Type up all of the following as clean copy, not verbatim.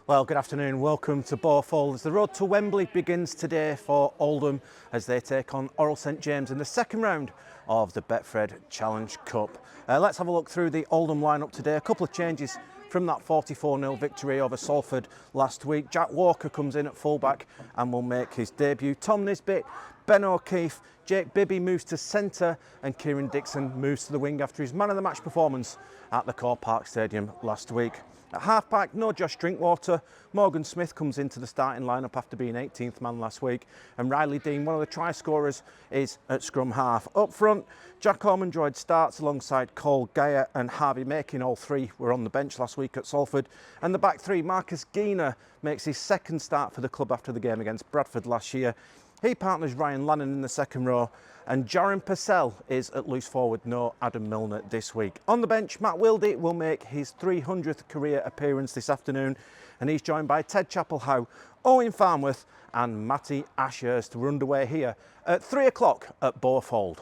Well, good afternoon. Welcome to Borfold. As the road to Wembley begins today for Oldham as they take on Orrell St James in the second round of the Betfred Challenge Cup. Let's have a look through the Oldham lineup today. A couple of changes from that 44-0 victory over Salford last week. Jack Walker comes in at fullback and will make his debut. Tom Nisbet, Ben O'Keefe, Jake Bibby moves to centre and Kieran Dixon moves to the wing after his man of the match performance at the Core Park Stadium last week. At half-back, no Josh Drinkwater. Morgan Smith comes into the starting lineup after being 18th man last week. And Riley Dean, one of the try scorers, is at scrum half. Up front, Jack Ormondroyd starts alongside Cole Geyer and Harvey Makin. All three were on the bench last week at Salford. And the back three, Marcus Geener makes his second start for the club after the game against Bradford last year. He partners Ryan Lannon in the second row, and Joran Purcell is at loose forward, no Adam Milner this week. On the bench, Matt Wildy will make his 300th career appearance this afternoon, and he's joined by Ted Chapelhow, Owen Farnworth and Matty Ashurst. We're underway here at 3 o'clock at Borfold.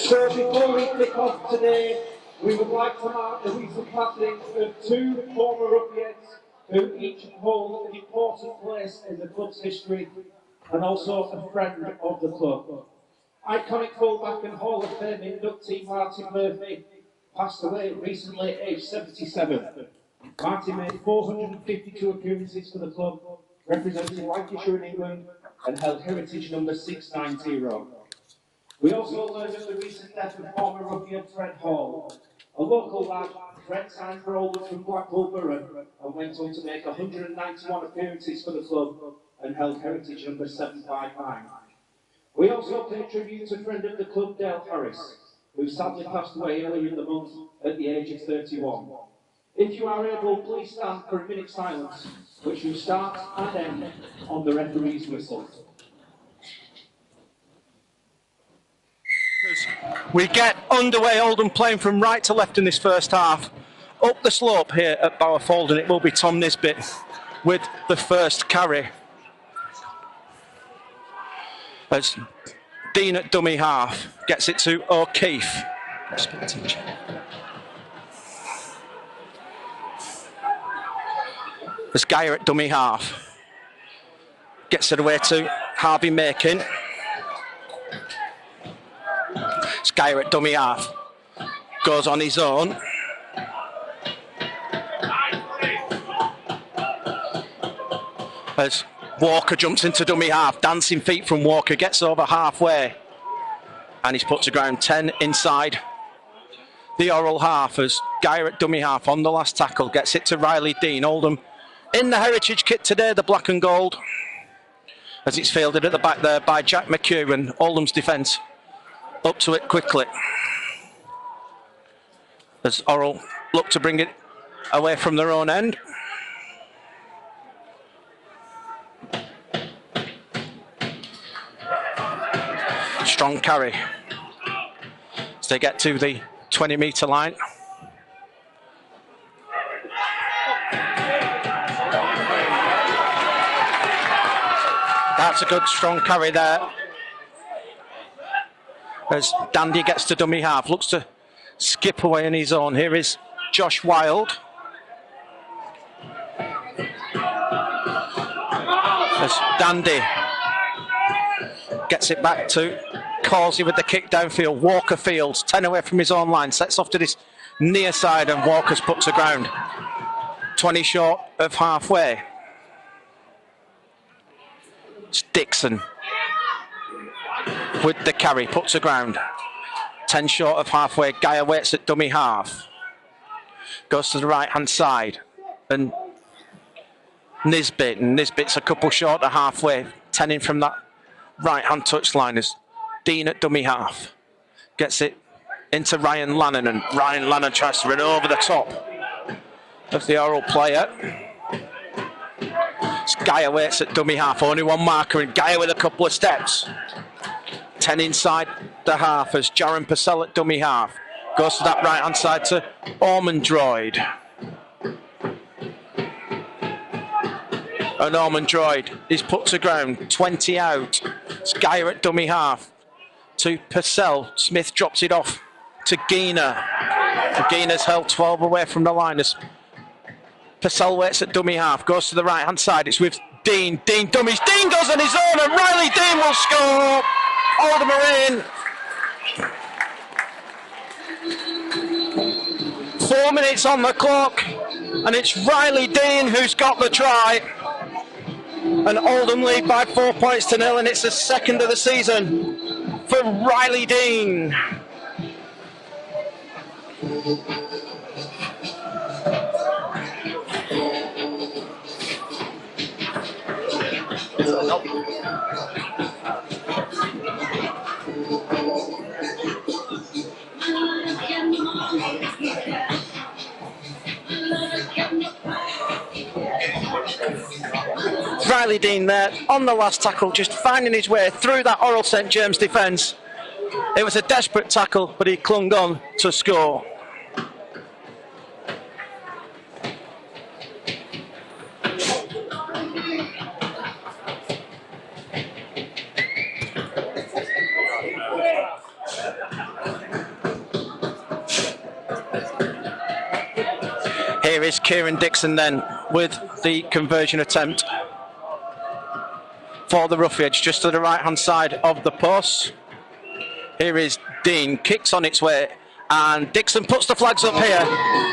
So before we kick off today, we would like to mark the recent passing of two former rugbyheads who each hold an important place in the club's history and also a friend of the club. Iconic fullback and Hall of Fame inductee Martin Murphy passed away recently at age 77. Martin made 452 appearances for the club, representing Lancashire in England, and held heritage number 690. We also learned of the recent death of former rugbyhead Fred Hall. A local lad, Fred signed for Oldham from Blackpool Borough and went on to make 191 appearances for the club and held heritage number 759. We also pay tribute to friend of the club, Dale Harris, who sadly passed away earlier in the month at the age of 31. If you are able, please stand for a minute's silence, which will start and end on the referee's whistle. We get underway. Oldham playing from right to left in this first half. Up the slope here at Borfold, and it will be Tom Nisbet with the first carry. As Dean at dummy half gets it to O'Keefe. As Geyer at dummy half gets it away to Harvey Makin. Geyer at dummy half goes on his own. As Walker jumps into dummy half, dancing feet from Walker, gets over halfway and he's put to ground 10 inside the Orrell half as Geyer at dummy half on the last tackle gets it to Riley Dean. Oldham in the heritage kit today, the black and gold, as it's fielded at the back there by Jack McHugh, and Oldham's defence up to it quickly as Orrell look to bring it away from their own end. Strong carry as they get to the 20-metre line. That's a good strong carry there. As Dandy gets to dummy half, looks to skip away on his own. Here is Josh Wild. as Dandy gets it back to Causey with the kick downfield. Walker fields 10 away from his own line, sets off to this near side, and Walker's put to ground 20 short of halfway. It's Dixon with the carry, put to ground 10 short of halfway. Guy waits at dummy half, goes to the right hand side, and Nisbet's a couple short of halfway, 10 in from that right hand touchline as Dean at dummy half gets it into Ryan Lannon, and Ryan Lannon tries to run over the top of the Orrell player. Guy waits at dummy half, only one marker, and Guy with a couple of steps. 10 inside the half as Jaron Purcell at dummy half goes to that right hand side to Ormondroyd. And Ormondroyd is put to ground, 20 out. Skyer at dummy half to Purcell. Smith drops it off to Gina. Gina's held 12 away from the line as Purcell waits at dummy half, goes to the right hand side. It's with Dean. Dean dummies. Dean goes on his own, and Riley Dean will score. Oldham are in. 4 minutes on the clock, and it's Riley Dean who's got the try. And Oldham lead by 4 points to 0, and it's the second of the season for Riley Dean. Riley Dean there on the last tackle, just finding his way through that Orrell St James defence. It was a desperate tackle, but he clung on to score. Here is Kieran Dixon then with the conversion attempt for the Rough Edge, just to the right hand side of the post. Here is Dean, kicks on its way, and Dixon puts the flags up here,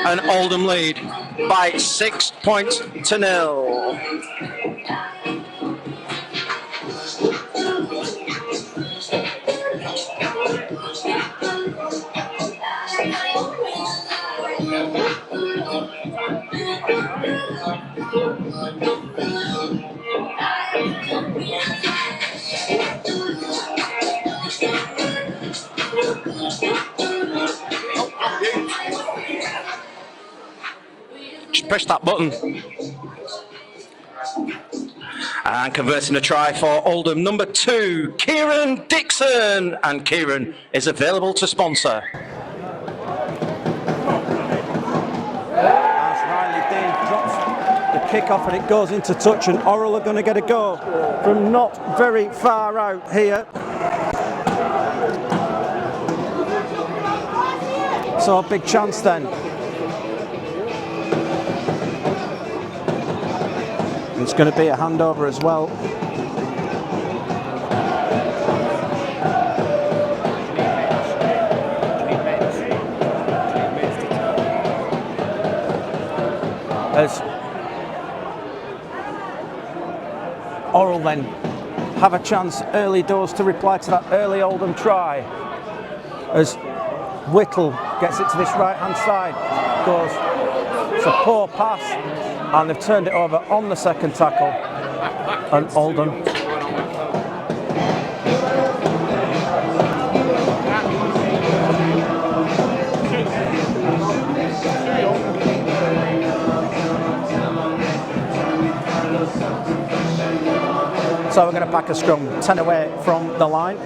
and Oldham lead by 6 points to 0. Just press that button. And converting a try for Oldham, number 2, Kieran Dixon. And Kieran is available to sponsor. As Riley Dean drops the kick off and it goes into touch, and Orrell are going to get a go from not very far out here. So a big chance then. It's going to be a handover as well. As Orrell then have a chance early doors to reply to that early Oldham try. As Whittle gets it to this right hand side, goes, it's a poor pass, and they've turned it over on the second tackle, and Oldham so we're going to back a scrum 10 away from the line.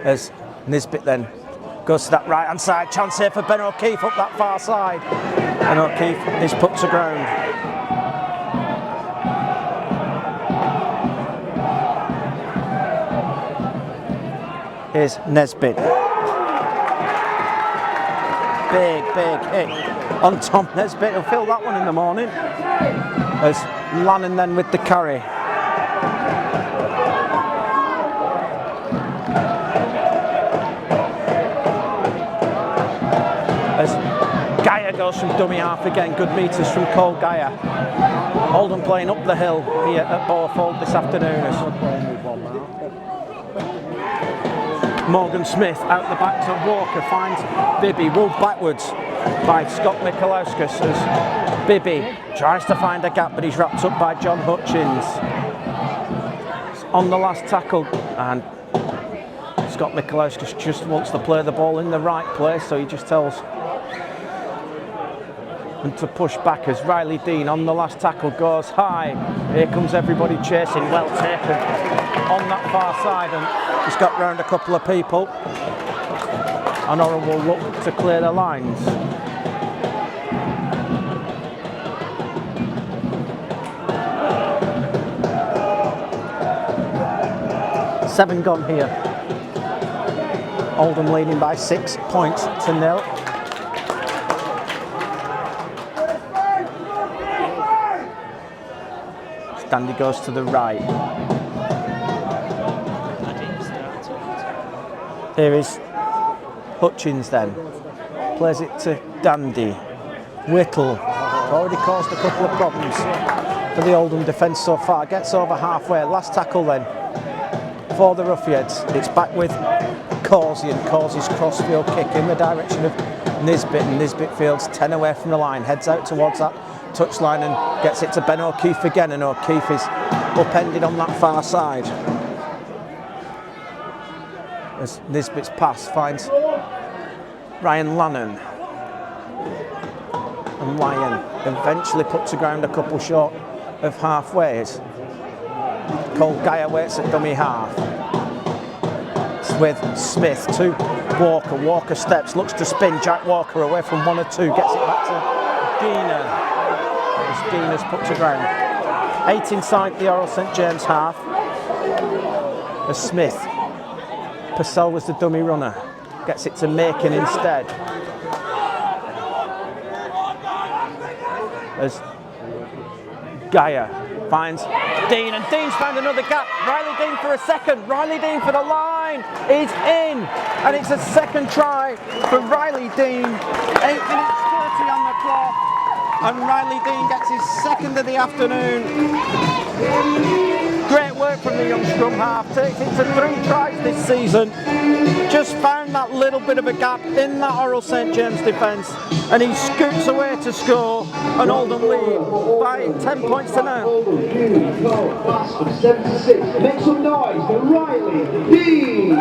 As Nisbet then goes to that right hand side, chance here for Ben O'Keefe up that far side, and O'Keefe is put to ground. Here's Nisbet. big hit on Tom Nisbet. He'll feel that one in the morning. As Lannon then with the carry. As Geyer goes from dummy half again, good meters from Cole Geyer. Oldham playing up the hill here at Borfold this afternoon. As Morgan Smith out the back to Walker, finds Bibby, ruled backwards by Scott Mikolauskas as Bibby tries to find a gap, but he's wrapped up by John Hutchins. On the last tackle, and Scott Mikolauskas just wants to play the ball in the right place, so he just tells them to push back as Riley Dean on the last tackle goes high. Here comes everybody chasing, well taken on that far side, and he's got round a couple of people, and Orrell will look to clear the lines. Seven gone here. Oldham leading by 6 points to 0. Dandy goes to the right. Here is Hutchins then. Plays it to Dandy. Whittle. Already caused a couple of problems for the Oldham defence so far. Gets over halfway. Last tackle then for the Ruffians. It's back with Causey, and Causey's crossfield kick in the direction of Nisbet, and Nisbet fields 10 away from the line, heads out towards that touchline and gets it to Ben O'Keefe again, and O'Keefe is upended on that far side. As Nisbet's pass finds Ryan Lannon, and Lyon eventually puts the ground a couple short of halfway. Cole Geyer waits at dummy half. It's with Smith to Walker. Walker steps, looks to spin. Jack Walker away from 1 or 2, gets it back to Geener. As Geener's put to ground. 8 inside the Orrell St James half. As Smith. Purcell was the dummy runner. Gets it to Macon instead. As Geyer finds Dean, and Dean's found another gap. Riley Dean for a second. Riley Dean for the line. He's in, and it's a second try for Riley Dean. 8 minutes 30 on the clock, and Riley Dean gets his second of the afternoon. Great work from the young scrum half. Takes it to 3 tries this season. Just found that little bit of a gap in that Orrell St James defence, and he scoots away to score, and Oldham lead by 10 points to 0. Class of 76. Make some noise for Riley Dean.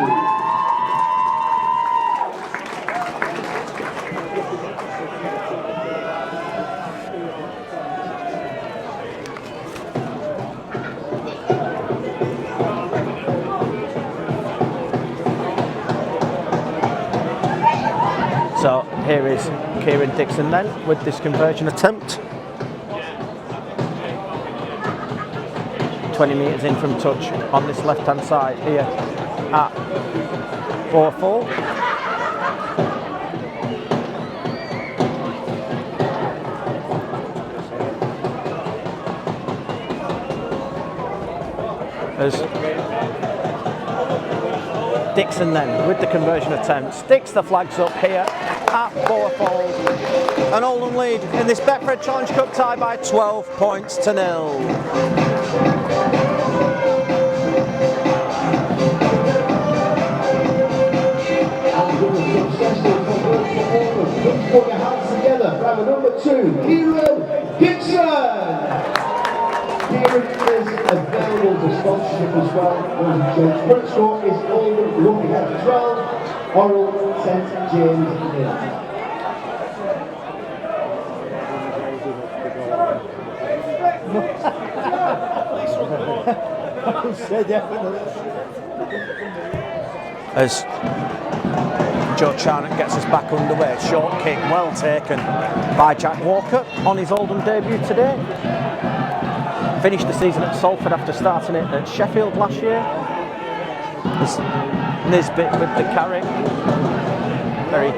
So here is Kieran Dixon then with this conversion attempt. 20 metres in from touch on this left hand side here at Borfold. As Dixon then with the conversion attempt sticks the flags up here at Borfold, and Oldham lead in this Betfred Challenge Cup tie by 12 points to 0. Put your hands together for our number 2, Kieran Dixon. Kieran is available to sponsorship as well. Current score is Oldham looking at 12, Orrell St James 0. As Joe Charnock gets us back underway, short kick, well taken by Jack Walker on his Oldham debut today. Finished the season at Salford after starting it at Sheffield last year. There's Nisbet with the carry. Very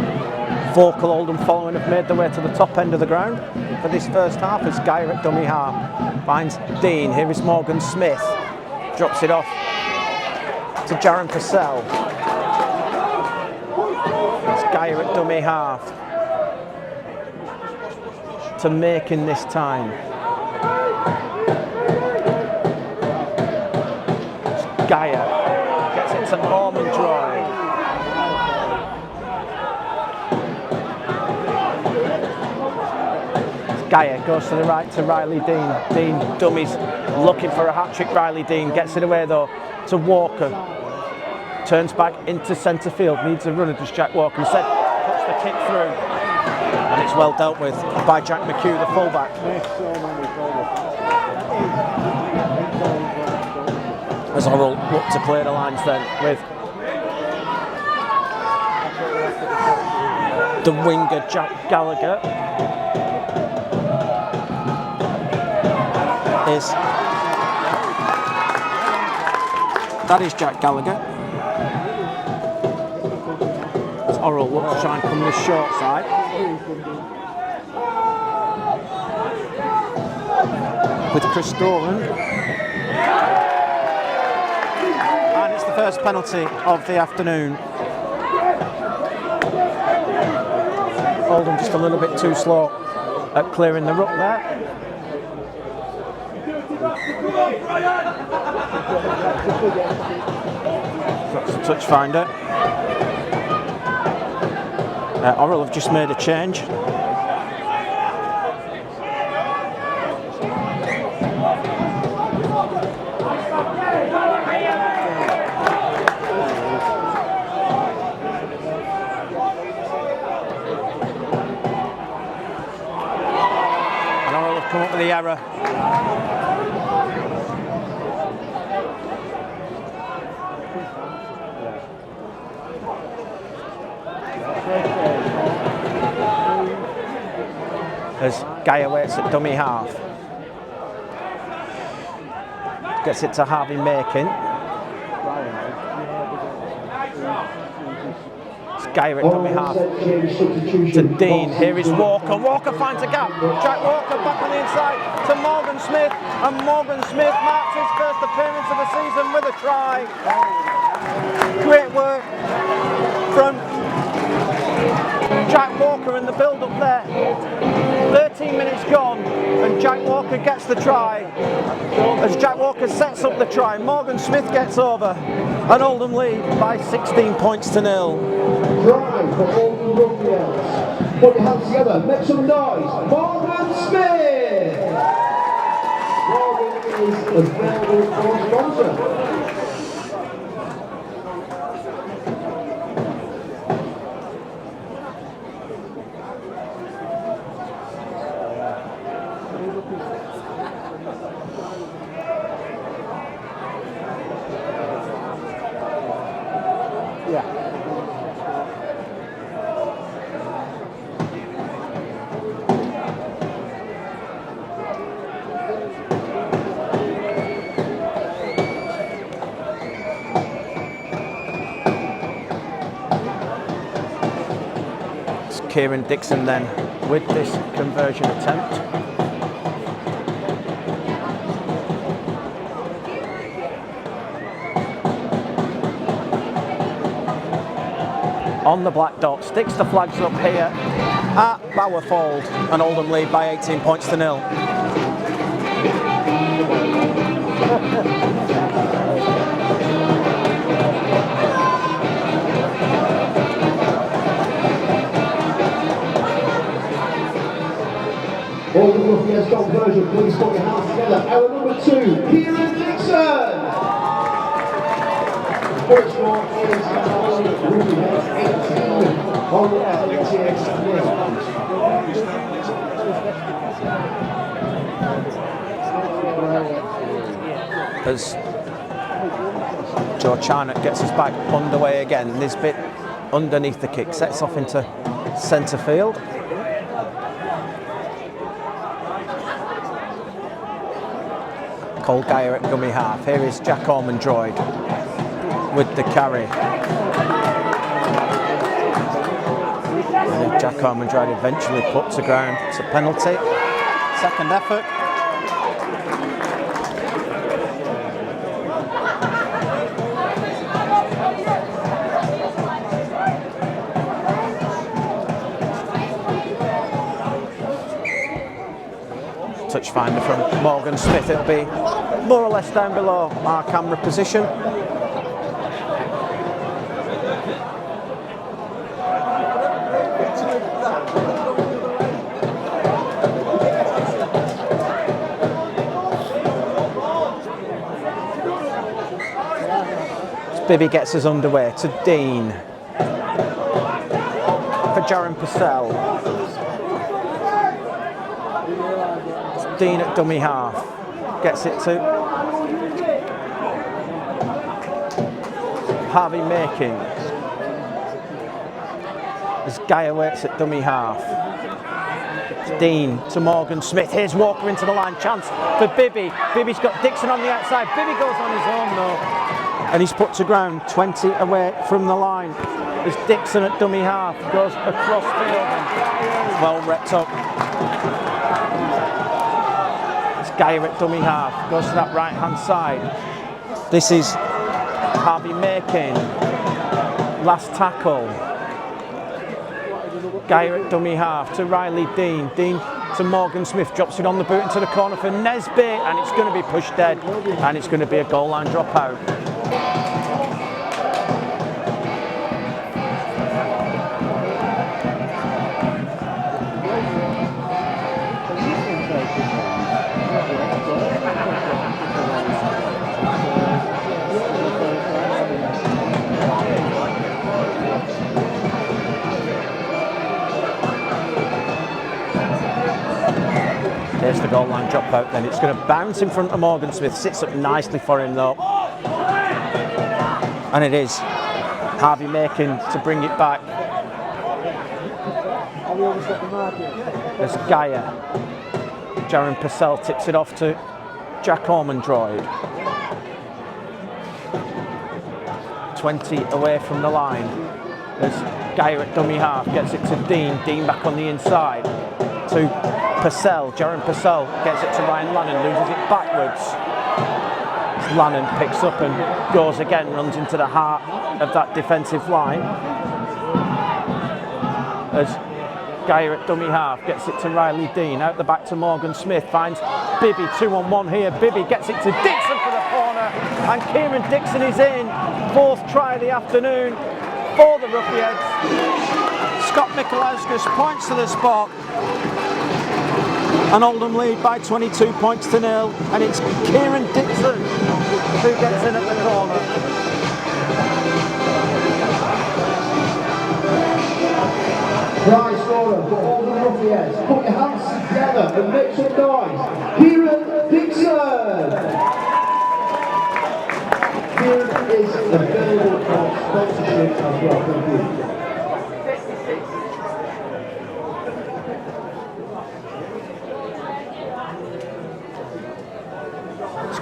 vocal Oldham following have made their way to the top end of the ground for this first half as Geyer at dummy half finds Dean. Here is Morgan Smith, drops it off to Jaron Purcell. It's Geyer at dummy half to Makin this time. It's Geyer gets it to Ormond Drive. Geyer goes to the right to Riley Dean. Dean dummies looking for a hat-trick. Riley Dean gets it away though to Walker. Turns back into centre field. Needs a runner, does Jack Walker. Instead puts the kick through. And it's well dealt with by Jack McHugh, the fullback. As Orrell look to clear the lines then with the winger Jack Gallagher. That is Jack Gallagher. As Orrell looks to try and come this short side. With Chris Doran. And it's the first penalty of the afternoon. Oldham just a little bit too slow at clearing the ruck there. That's the touch finder. Orrell have just made a change. And Orrell have come up with the error. As Geyer waits at dummy half. Gets it to Harvey Makin. It's Geyer at dummy half. To Dean. Here is Walker. Walker finds a gap. Jack Walker back on the inside to Morgan Smith. And Morgan Smith marks his first appearance of the season with a try. Great work from Jack Walker in the build-up there. 13 minutes gone and Jack Walker gets the try. As Jack Walker sets up the try, Morgan Smith gets over and Oldham lead by 16 points to 0. Try for Oldham Rugbyers. Put your hands together, make some noise. Morgan Smith! Morgan is available for sponsor. Kieran Dixon then with this conversion attempt. On the black dot, sticks the flags up here at Bowerfold and Oldham lead by 18 points to 0. Oldham Rugbyers conversion, please put your hands together. Error number 2, Kieran Dixon! First score is Oldham Rugbyers 18, Orrell 88 As Joe Charnock gets us back underway again, Nisbet underneath the kick, sets off into centre field. Cole Geyer at dummy half. Here is Jack Ormondroyd with the carry. Jack Ormondried eventually put to ground. It's a penalty. Second effort. Touch finder from Morgan Smith. It'll be more or less down below our camera position. Bibby gets us underway to Dean for Jaron Purcell. Dean at dummy half gets it to Harvey Makin as Guy waits at dummy half. Dean to Morgan Smith. Here's Walker into the line. Chance for Bibby. Bibby's got Dixon on the outside. Bibby goes on his own though. And he's put to ground 20 away from the line. As Dixon at dummy half goes across field and well repped up. It's Geyer at dummy half, goes to that right hand side. This is Harvey Makin. Last tackle. Geyer at dummy half to Riley Dean. Dean to Morgan Smith, drops it on the boot into the corner for Nisbet, and it's going to be pushed dead, and it's going to be a goal line dropout. There's the goal line dropout then. It's going to bounce in front of Morgan Smith. Sits up nicely for him though. And it is Harvey Makin to bring it back. There's Geyer. Jaron Purcell tips it off to Jack Ormondried. 20 away from the line. There's Geyer at dummy half. Gets it to Dean. Dean back on the inside. To Purcell, Jaron Purcell gets it to Ryan Lannon, loses it backwards. Lannon picks up and goes again, runs into the heart of that defensive line. As Geyer at dummy half gets it to Riley Dean, out the back to Morgan Smith, finds Bibby 2-on-1 here. Bibby gets it to Dixon for the corner, and Kieran Dixon is in. Fourth try of the afternoon for the Ruffians. Scott Mikolauskas points to the spot. And Oldham lead by 22 points to 0, and it's Kieran Dixon who gets in at the corner. Try scorer for Oldham Ruffians. Put your hands together and make some noise. Kieran Dixon! Kieran is available for sponsorship as well. Thank you.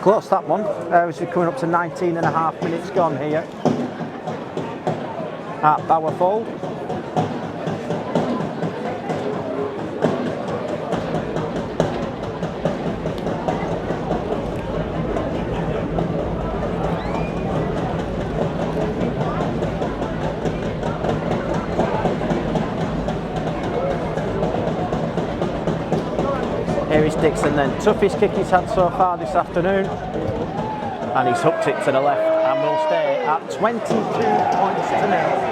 Close that one, as we're coming up to 19 and a half minutes gone here at Bowerfold. Here is Dixon then, toughest kick he's had so far this afternoon, and he's hooked it to the left and will stay at 22 points to 0.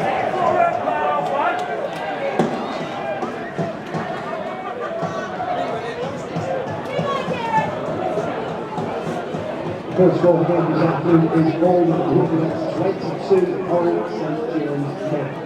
First goal of the game this afternoon is Oldham Ruffians 22, Orrell St James 10.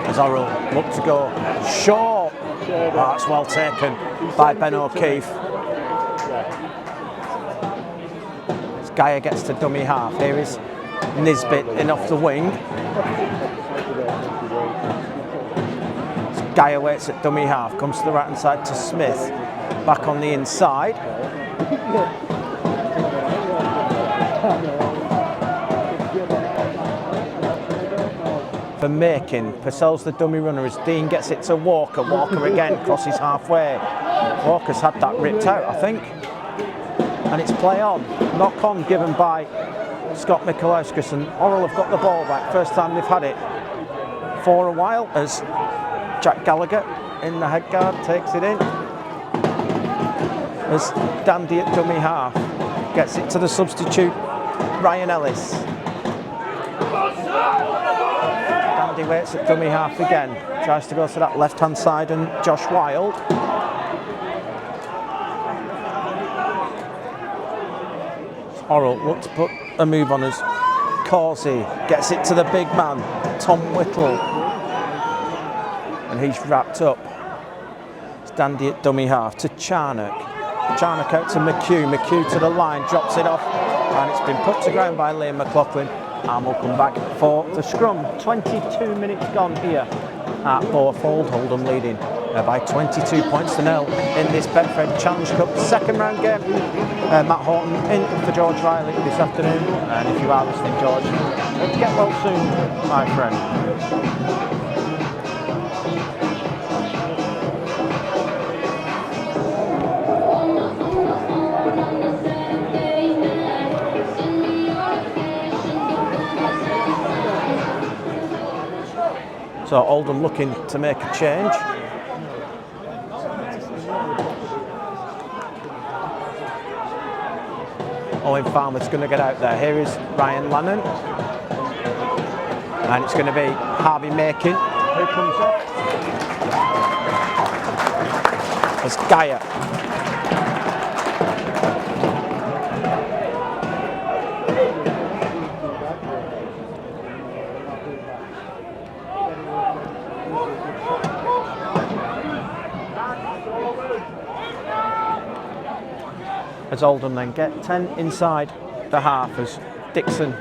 As Orrell look to go short. Oh, that's well taken by Ben O'Keefe. Geyer gets to dummy half. Here is Nisbet in off the wing. Geyer waits at dummy half, comes to the right hand side to Smith. Back on the inside. For making, Purcell's the dummy runner as Dean gets it to Walker. Walker again crosses halfway. Walker's had that ripped out, I think. And it's play on. Knock on given by Scott Mikolauskas, and Orrell have got the ball back. First time they've had it for a while as Jack Gallagher in the head guard takes it in. As Dandy at dummy half gets it to the substitute Ryan Ellis. Dandy waits at dummy half again, tries to go to that left hand side and Josh Wild. Orrell looks to put a move on as Causey gets it to the big man, Tom Whittle. And he's wrapped up. It's Dandy at dummy half to Charnock. Charnock out to McHugh. McHugh to the line, drops it off. And it's been put to ground by Liam McLaughlin. And we'll come back for the scrum. 22 minutes gone here at Borefold. Oldham leading by 22 points to 0 in this Betfred Challenge Cup second round game. Matt Horton in for George Riley this afternoon. And if you are listening, George, get well soon, my friend. So Oldham looking to make a change. Owen Farmer's going to get out there. Here is Ryan Lannon. And it's going to be Harvey Makin who comes off. It's Geyer. As Oldham then get 10 inside the half as Dixon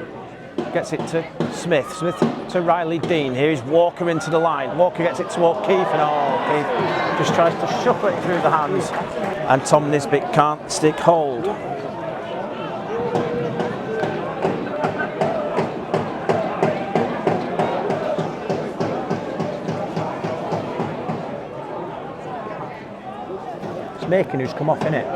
gets it to Smith. Smith to Riley Dean. Here is Walker into the line. Walker gets it to O'Keefe and O'Keefe just tries to shuffle it through the hands and Tom Nisbet can't stick hold. It's Macon who's come off in it.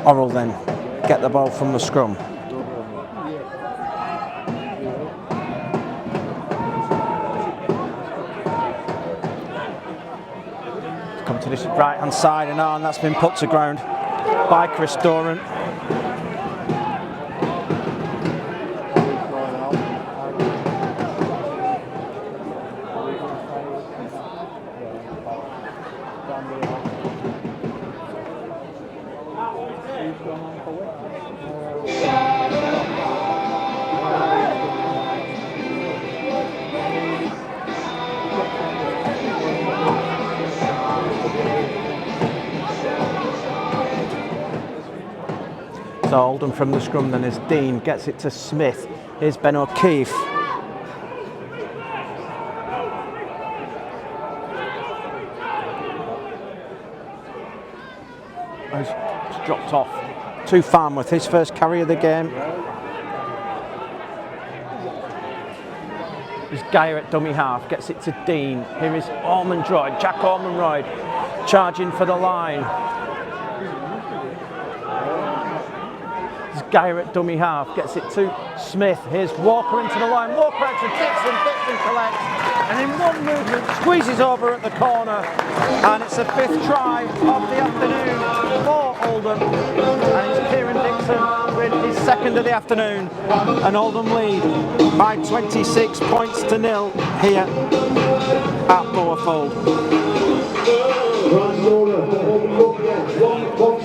Orrell then get the ball from the scrum. Come to this right hand side and on, that's been put to ground by Chris Doran. So Oldham from the scrum then as Dean gets it to Smith. Here's Ben O'Keefe. He's dropped off to Farnworth, his first carry of the game. There's Geyer at dummy half, gets it to Dean. Here is Ormondroyd, Jack Ormondroyd charging for the line. Geyer at dummy half, gets it to Smith. Here's Walker into the line. Walker out to Dixon. Dixon collects. And in one movement, squeezes over at the corner. And it's the 5th try of the afternoon for Oldham. And it's Kieran Dixon with his 2nd of the afternoon. And Oldham lead by 26 points to 0 here at Borefold.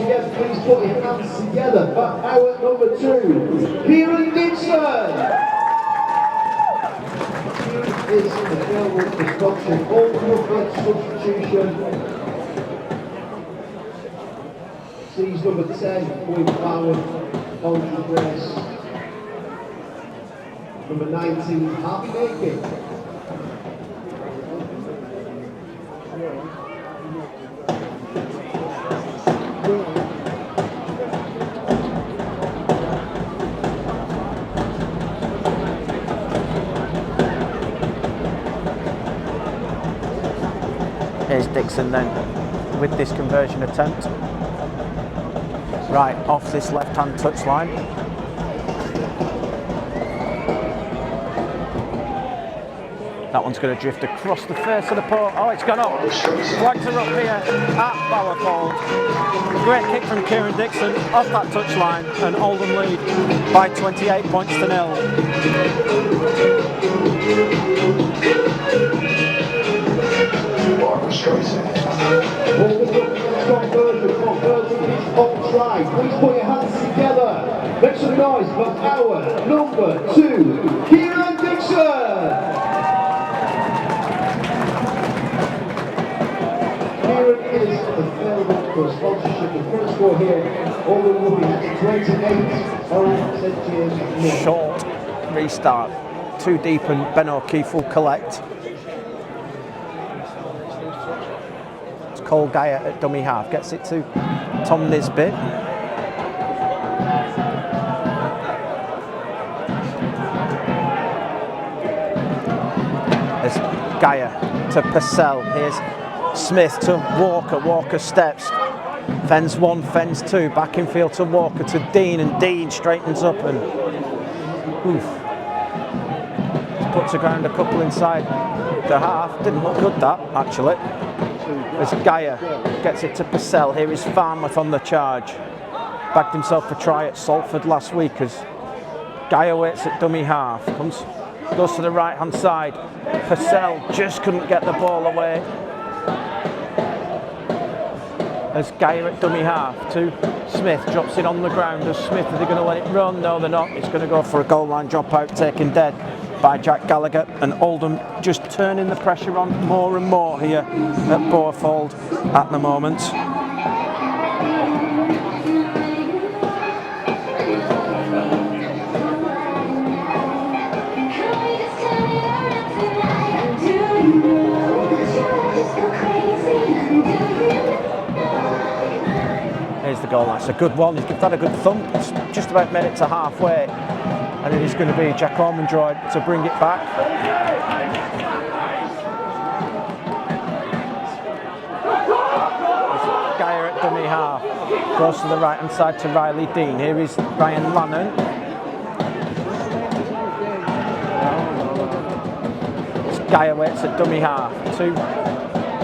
again, please put your hands together for our number 2, Kieran Dixon. He is available for sponsorship. Oldham substitution. Sees number 10, William Power, orange dress. Number 19, Harvey Naked. Here's Dixon then with this conversion attempt. Right off this left-hand touchline. That one's going to drift across the face of the port. Oh, it's gone up. Flags are up here at Bowerfold. Great kick from Kieran Dixon off that touchline, and Oldham lead by 28 points to 0. Please put your hands together. Make some noise for our number 2, Kieran Dixon. Kieran is available for sponsorship. The current score here, Oldham will be at 28. Orrell, St James. Short restart. Too deep and Ben O'Keefe will collect. It's Cole Geyer at dummy half. Gets it to Tom Nisbet. There's Geyer to Purcell. Here's Smith to Walker. Walker steps. Fens 1, fens 2. Back in field to Walker to Dean, and Dean straightens up and puts the ground a couple inside the half. Didn't look good that actually. As Geyer gets it to Purcell. Here is Farmworth on the charge. Backed himself a try at Salford last week as Geyer waits at dummy half. Goes to the right hand side. Purcell just couldn't get the ball away. As Geyer at dummy half to Smith, drops it on the ground. As Smith, are they going to let it run? No, they're not. It's going to go for a goal line dropout, taken dead by Jack Gallagher, and Oldham just turning the pressure on more and more here at Bowerfold at the moment. Here's the goal line. It's a good one. He's had a good thump. It's just about made it to halfway. And it is going to be Jack Ormondroyd to bring it back. Geyer at dummy half. Goes to the right hand side to Riley Dean. Here is Ryan Lannon. Geyer waits at dummy half to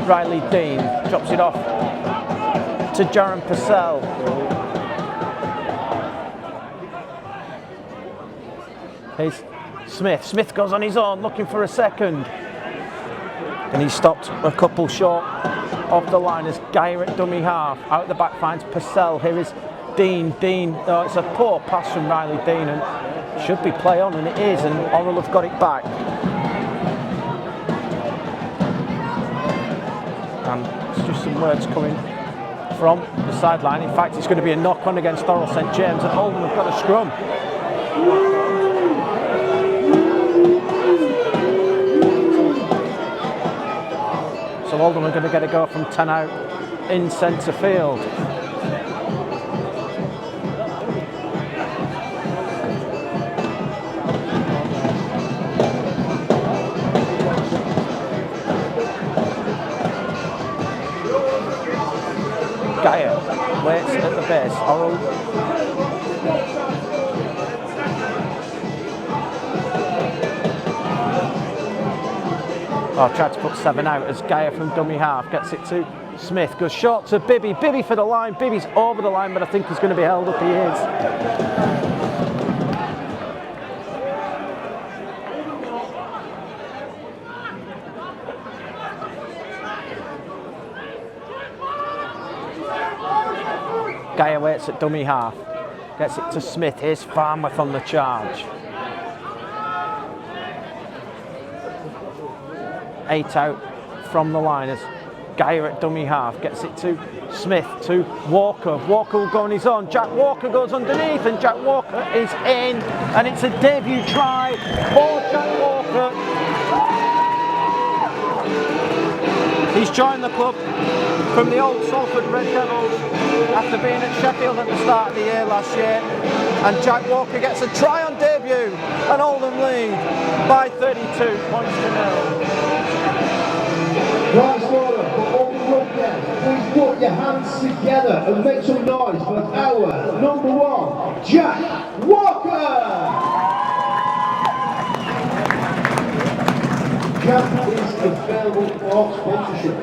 Riley Dean. Drops it off to Jaron Purcell. Here's Smith. Smith goes on his own, looking for a second. And he's stopped a couple short of the line as Geyer at dummy half. Out the back finds Purcell. Here is Dean. Dean, it's a poor pass from Riley Dean and should be play on, and it is, and Orrell have got it back. And it's just some words coming from the sideline. In fact, it's going to be a knock-on against Orrell St James, and Oldham have got a scrum. So Oldham are going to get a go from 10 out in centre field. Geyer waits at the base. Orrell. Tried to put 7 out as Geyer from dummy half gets it to Smith. Goes short to Bibby. Bibby for the line. Bibby's over the line, but I think he's going to be held up. He is. Guy waits at dummy half. Gets it to Smith. Here's Farnworth on the charge. 8 out from the liners. Geyer at dummy half. Gets it to Smith, to Walker. Walker will go on his own. Jack Walker goes underneath and Jack Walker is in. And it's a debut try for Jack Walker. He's joined the club from the old Salford Red Devils after being at Sheffield at the start of the year last year. And Jack Walker gets a try on debut and Oldham lead by 32 points to 0. Right, scorer for Oldham Rugby. Please put your hands together and make some noise for our number 1, Jack Walker! Jack is available for sponsorship.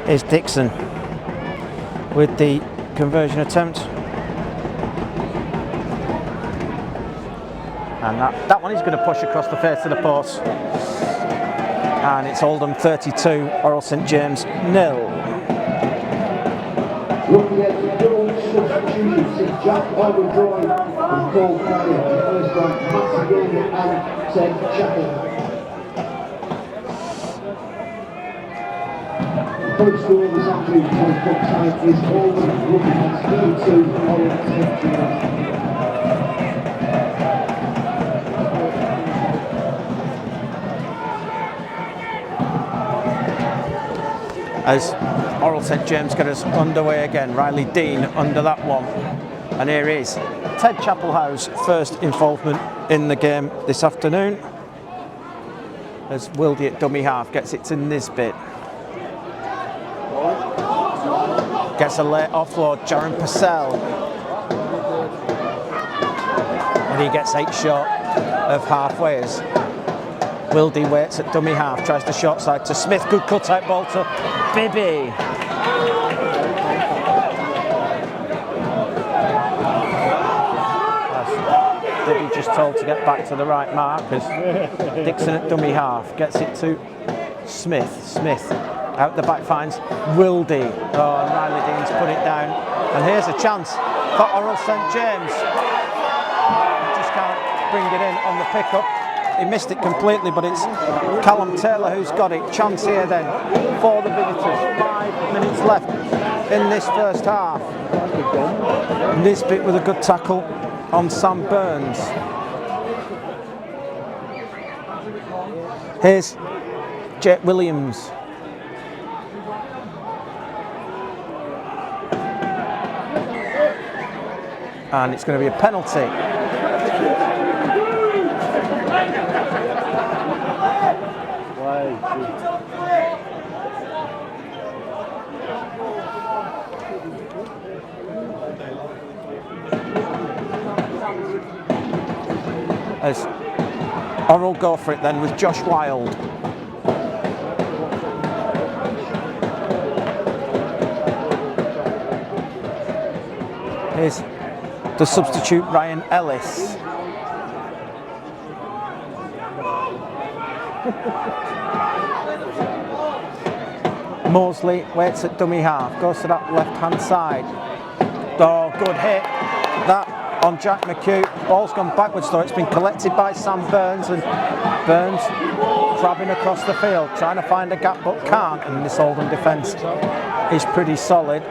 Here's Dixon with the conversion attempt. And that one is going to push across the face of the post. And it's Oldham 32, Orrell St James 0. Looking at the double substitution, see Jack overdrawing and Paul Carey in the first round, Matt Gilbert and Ted Chapel. The first score this afternoon, time is Oldham looking at 32, Orrell St James. As Orrell St James get us underway again. Riley Dean under that one. And here is Ted Chapelhouse, first involvement in the game this afternoon. As Wildy at dummy half gets it to Nisbet. Gets a late offload, Jaron Purcell. And he gets 8 short of halfway as Wildy waits at dummy half, tries the short side to Smith, good cut out ball to Bibby. Bibby just told to get back to the right mark as Dixon at dummy half gets it to Smith. Smith out the back finds Wildy. Oh, and Riley Dean's put it down. And here's a chance for Orrell St James. Just can't bring it in on the pickup. He missed it completely, but it's Callum Taylor who's got it. Chance here then for the visitors. 5 minutes left in this first half. Nisbet with a good tackle on Sam Burns. Here's Jake Williams. And it's going to be a penalty. As Orrell go for it then with Josh Wilde. Here's the substitute Ryan Ellis. Mosley waits at dummy half, goes to that left hand side. Oh, good hit. That on Jack McHugh. Ball's gone backwards though. It's been collected by Sam Burns, and Burns crabbing across the field, trying to find a gap but can't. And this Oldham defence is pretty solid.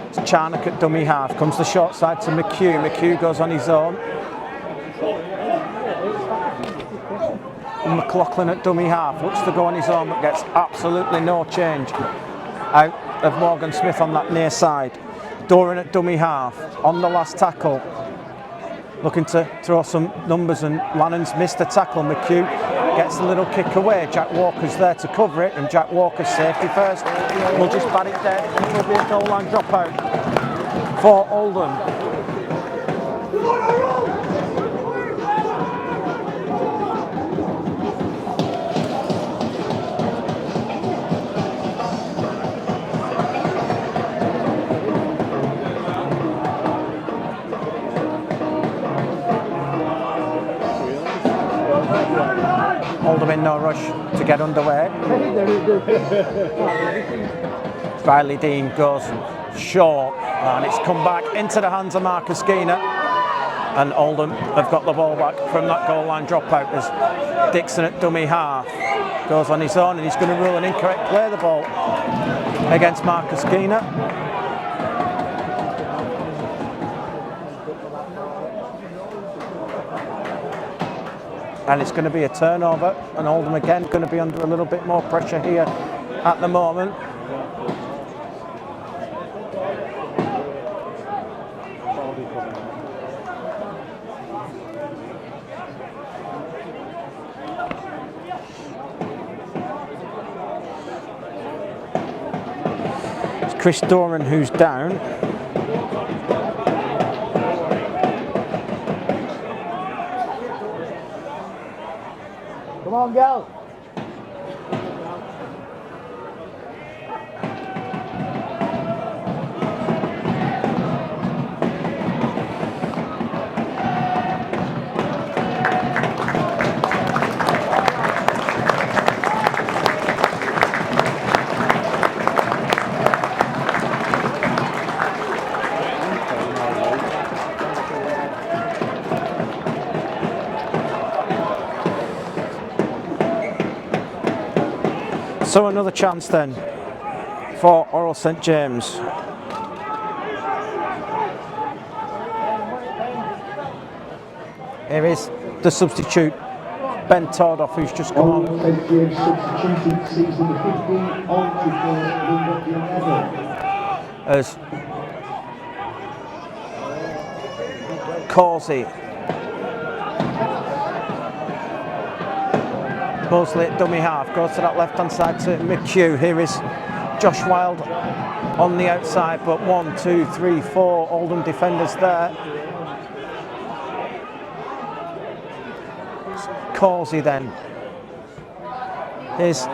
It's Charnock at dummy half. Comes the short side to McHugh. McHugh goes on his own. And McLaughlin at dummy half. Looks to go on his own but gets absolutely no change out of Morgan Smith on that near side. Doran at dummy half on the last tackle. looking to throw some numbers, and Lannon's missed the tackle. McHugh gets a little kick away. Jack Walker's there to cover it, and Jack Walker's safety first. We'll just bat it dead. It will be a goal line dropout for Oldham. Oldham in no rush to get underway. Riley Dean goes short, and it's come back into the hands of Marcus Skeena, and Oldham have got the ball back from that goal line dropout as Dixon at dummy half goes on his own, and he's going to rule an incorrect play the ball against Marcus Skeena. And it's going to be a turnover, and Oldham again going to be under a little bit more pressure here at the moment. It's Chris Doran who's down. Come on, girl. So another chance then for Orrell St James. Here is the substitute, Ben Tordoff, who's just come on. Orrell St James substituted season 15 on to number 11. As Causey, Mosley at dummy half, goes to that left hand side to McHugh. Here is Josh Wilde on the outside, but 1, 2, 3, 4 Oldham defenders there. Causey then. Here's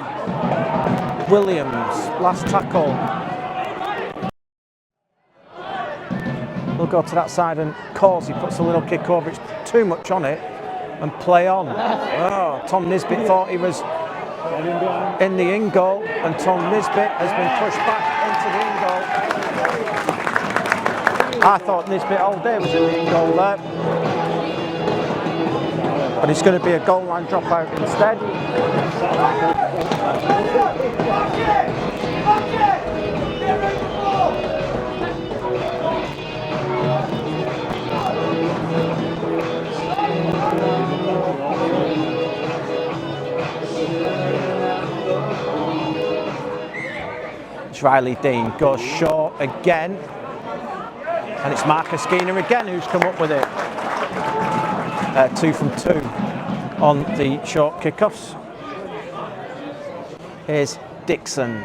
Williams, last tackle. We'll go to that side, and Causey puts a little kick over. It's too much on it, and play on. Oh, Tom Nisbet thought he was in the in goal, and Tom Nisbet has been pushed back into the in goal. I thought Nisbet all day was in the in goal there, but it's going to be a goal line dropout instead. Riley Dean goes short again, and it's Marcus Skeena again who's come up with it. 2 from 2 on the short kickoffs. Here's Dixon.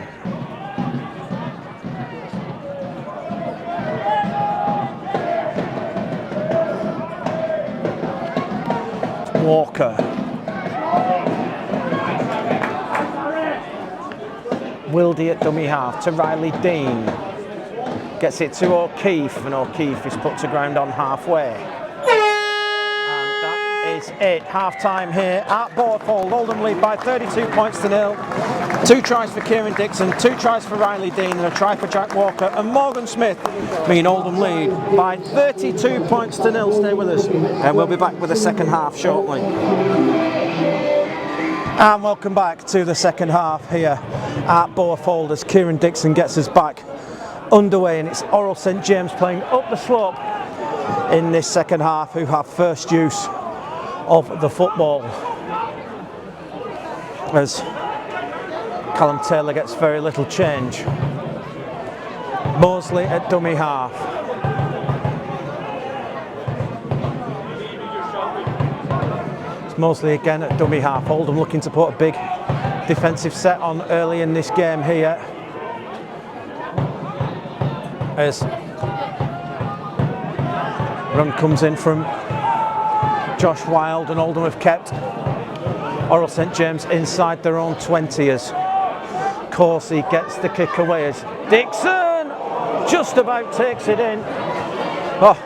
Walker. Wildy at dummy half to Riley Dean. Gets it to O'Keefe, and O'Keefe is put to ground on halfway. And that is it. Half time here at Borfold. Oldham lead by 32 points to 0. 2 tries for Kieran Dixon, 2 tries for Riley Dean, and a try for Jack Walker. And Morgan Smith mean Oldham lead by 32 points to 0. Stay with us, and we'll be back with the second half shortly. And welcome back to the second half here at Borfold as Kieran Dixon gets us back underway, and it's Orrell St James playing up the slope in this second half who have first use of the football, as Callum Taylor gets very little change. Mosley at dummy half. Mosley again at dummy half. Oldham looking to put a big defensive set on early in this game here. As run comes in from Josh Wilde, and Oldham have kept Orrell St James inside their own 20 as Coursey gets the kick away as Dixon just about takes it in. Oh,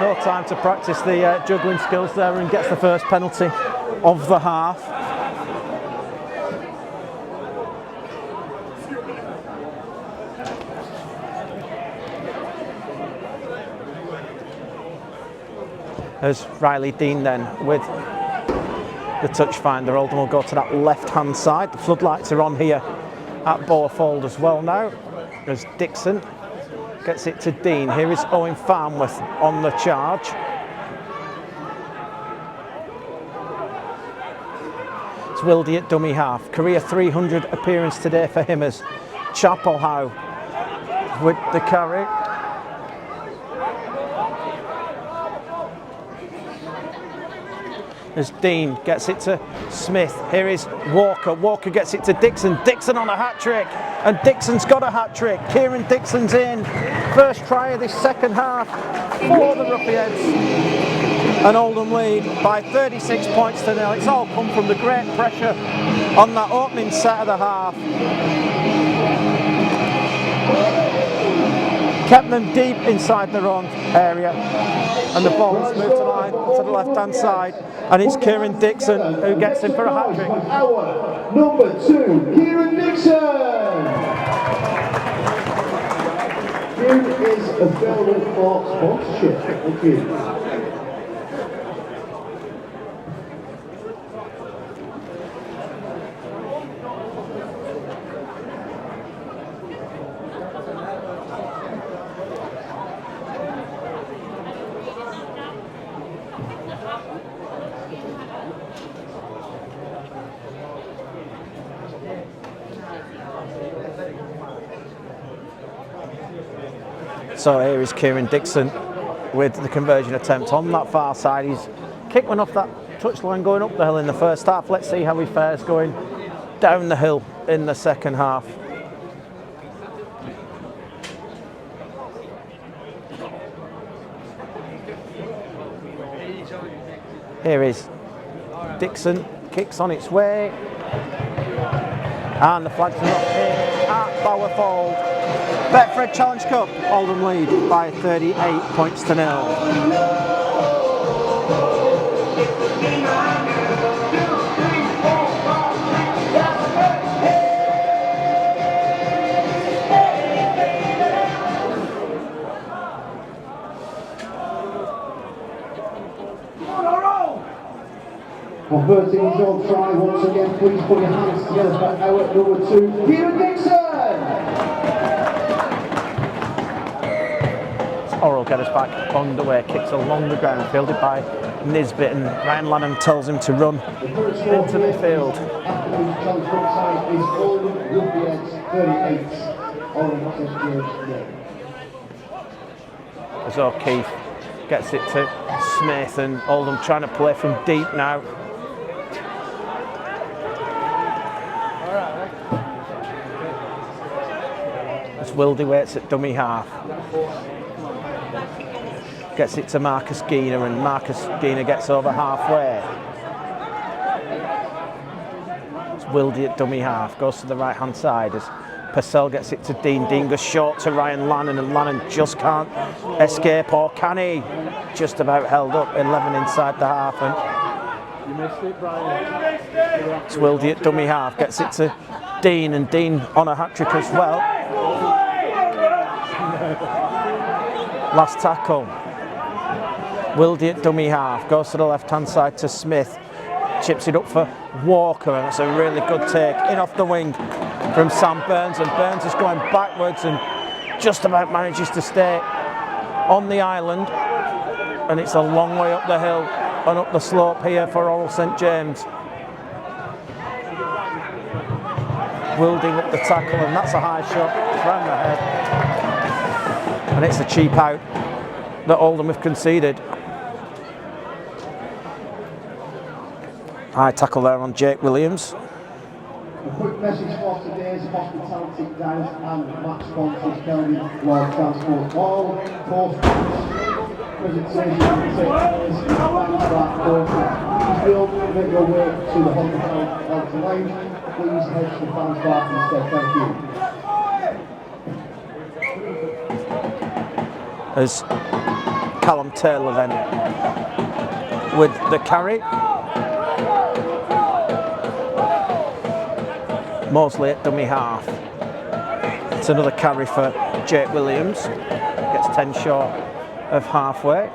no time to practice the juggling skills there, and gets the first penalty of the half. As Riley Dean then with the touch finder. Oldham will go to that left hand side. The floodlights are on here at Borefold as well now, as Dixon gets it to Dean. Here is Owen Farnworth on the charge. It's Wildy at dummy half. Career 300 appearance today for him as Chapelhow with the carry. As Dean gets it to Smith. Here is Walker. Walker gets it to Dixon. Dixon on a hat-trick. And Dixon's got a hat-trick. Kieran Dixon's in. First try of this second half for the Ruffians. And Oldham lead by 36 points to 0. It's all come from the great pressure on that opening set of the half. Kept them deep inside their own area. And the ball's moved to the left-hand side, and it's Kieran Dixon who gets in for a hat-trick. Our number 2, Kieran Dixon! Here is available for sponsorship. Thank you. So here is Kieran Dixon with the conversion attempt on that far side. He's kicked one off that touchline going up the hill in the first half. Let's see how he fares going down the hill in the second half. Here is Dixon, kicks on its way, and the flags are up here at Bowerfold. Betfred Challenge Cup, Oldham lead by 38 points to 0. Converting his own try once again, please put your hands together for our number 2, Kieran Dixon! Orrell get us back underway, kicks along the ground, fielded by Nisbet, and Ryan Lanham tells him to run into midfield. Challenge Cup side is Oldham Ruffians 38, Oldham St James 0. As O'Keefe gets it to Smith, and Oldham trying to play from deep now. As Wildy waits at dummy half. Gets it to Marcus Geener, and Marcus Geener gets over halfway. It's Wildy at dummy half, goes to the right hand side as Purcell gets it to Dean. Dean goes short to Ryan Lannan, and Lannan just can't escape, or can he? Just about held up, 11 inside the half, and You missed it, Brian. it's Wildy at dummy half, gets it to Dean, and Dean on a hat-trick as well. Last tackle. Wildy at dummy half, goes to the left-hand side to Smith, chips it up for Walker, and it's a really good take in off the wing from Sam Burns, and Burns is going backwards and just about manages to stay on the island, and it's a long way up the hill and up the slope here for Orrell St James. Wildy with the tackle, and that's a high shot round the head, and it's a cheap out that Oldham have conceded. High tackle there on Jake Williams. A quick message for today's hospitality guys and match sponsors, Kelvin Lord Transport. All post presentation will take place in the back Horton. Please don't make your way to the hospitality lounge. Please head to the fans bar instead. Thank you. As Callum Taylor then with the carry. Mosley at dummy half. It's another carry for Jake Williams. Gets 10 short of halfway.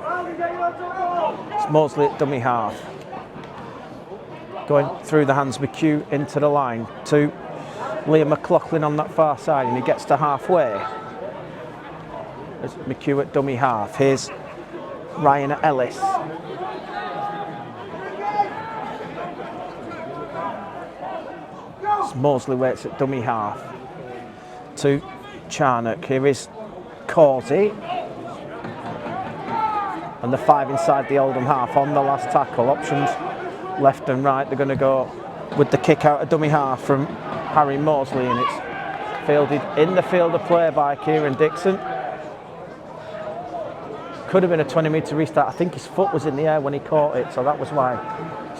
It's Mosley at dummy half. Going through the hands, McHugh into the line to Liam McLaughlin on that far side, and he gets to halfway. It's McHugh at dummy half. Here's Ryan Ellis. Mosley waits at dummy half to Charnock. Here is Causey, and the 5 inside the Oldham half on the last tackle. Options left and right. They're going to go with the kick out of dummy half from Harry Mosley, and it's fielded in the field of play by Kieran Dixon. Could have been a 20-metre restart. I think his foot was in the air when he caught it, so that was why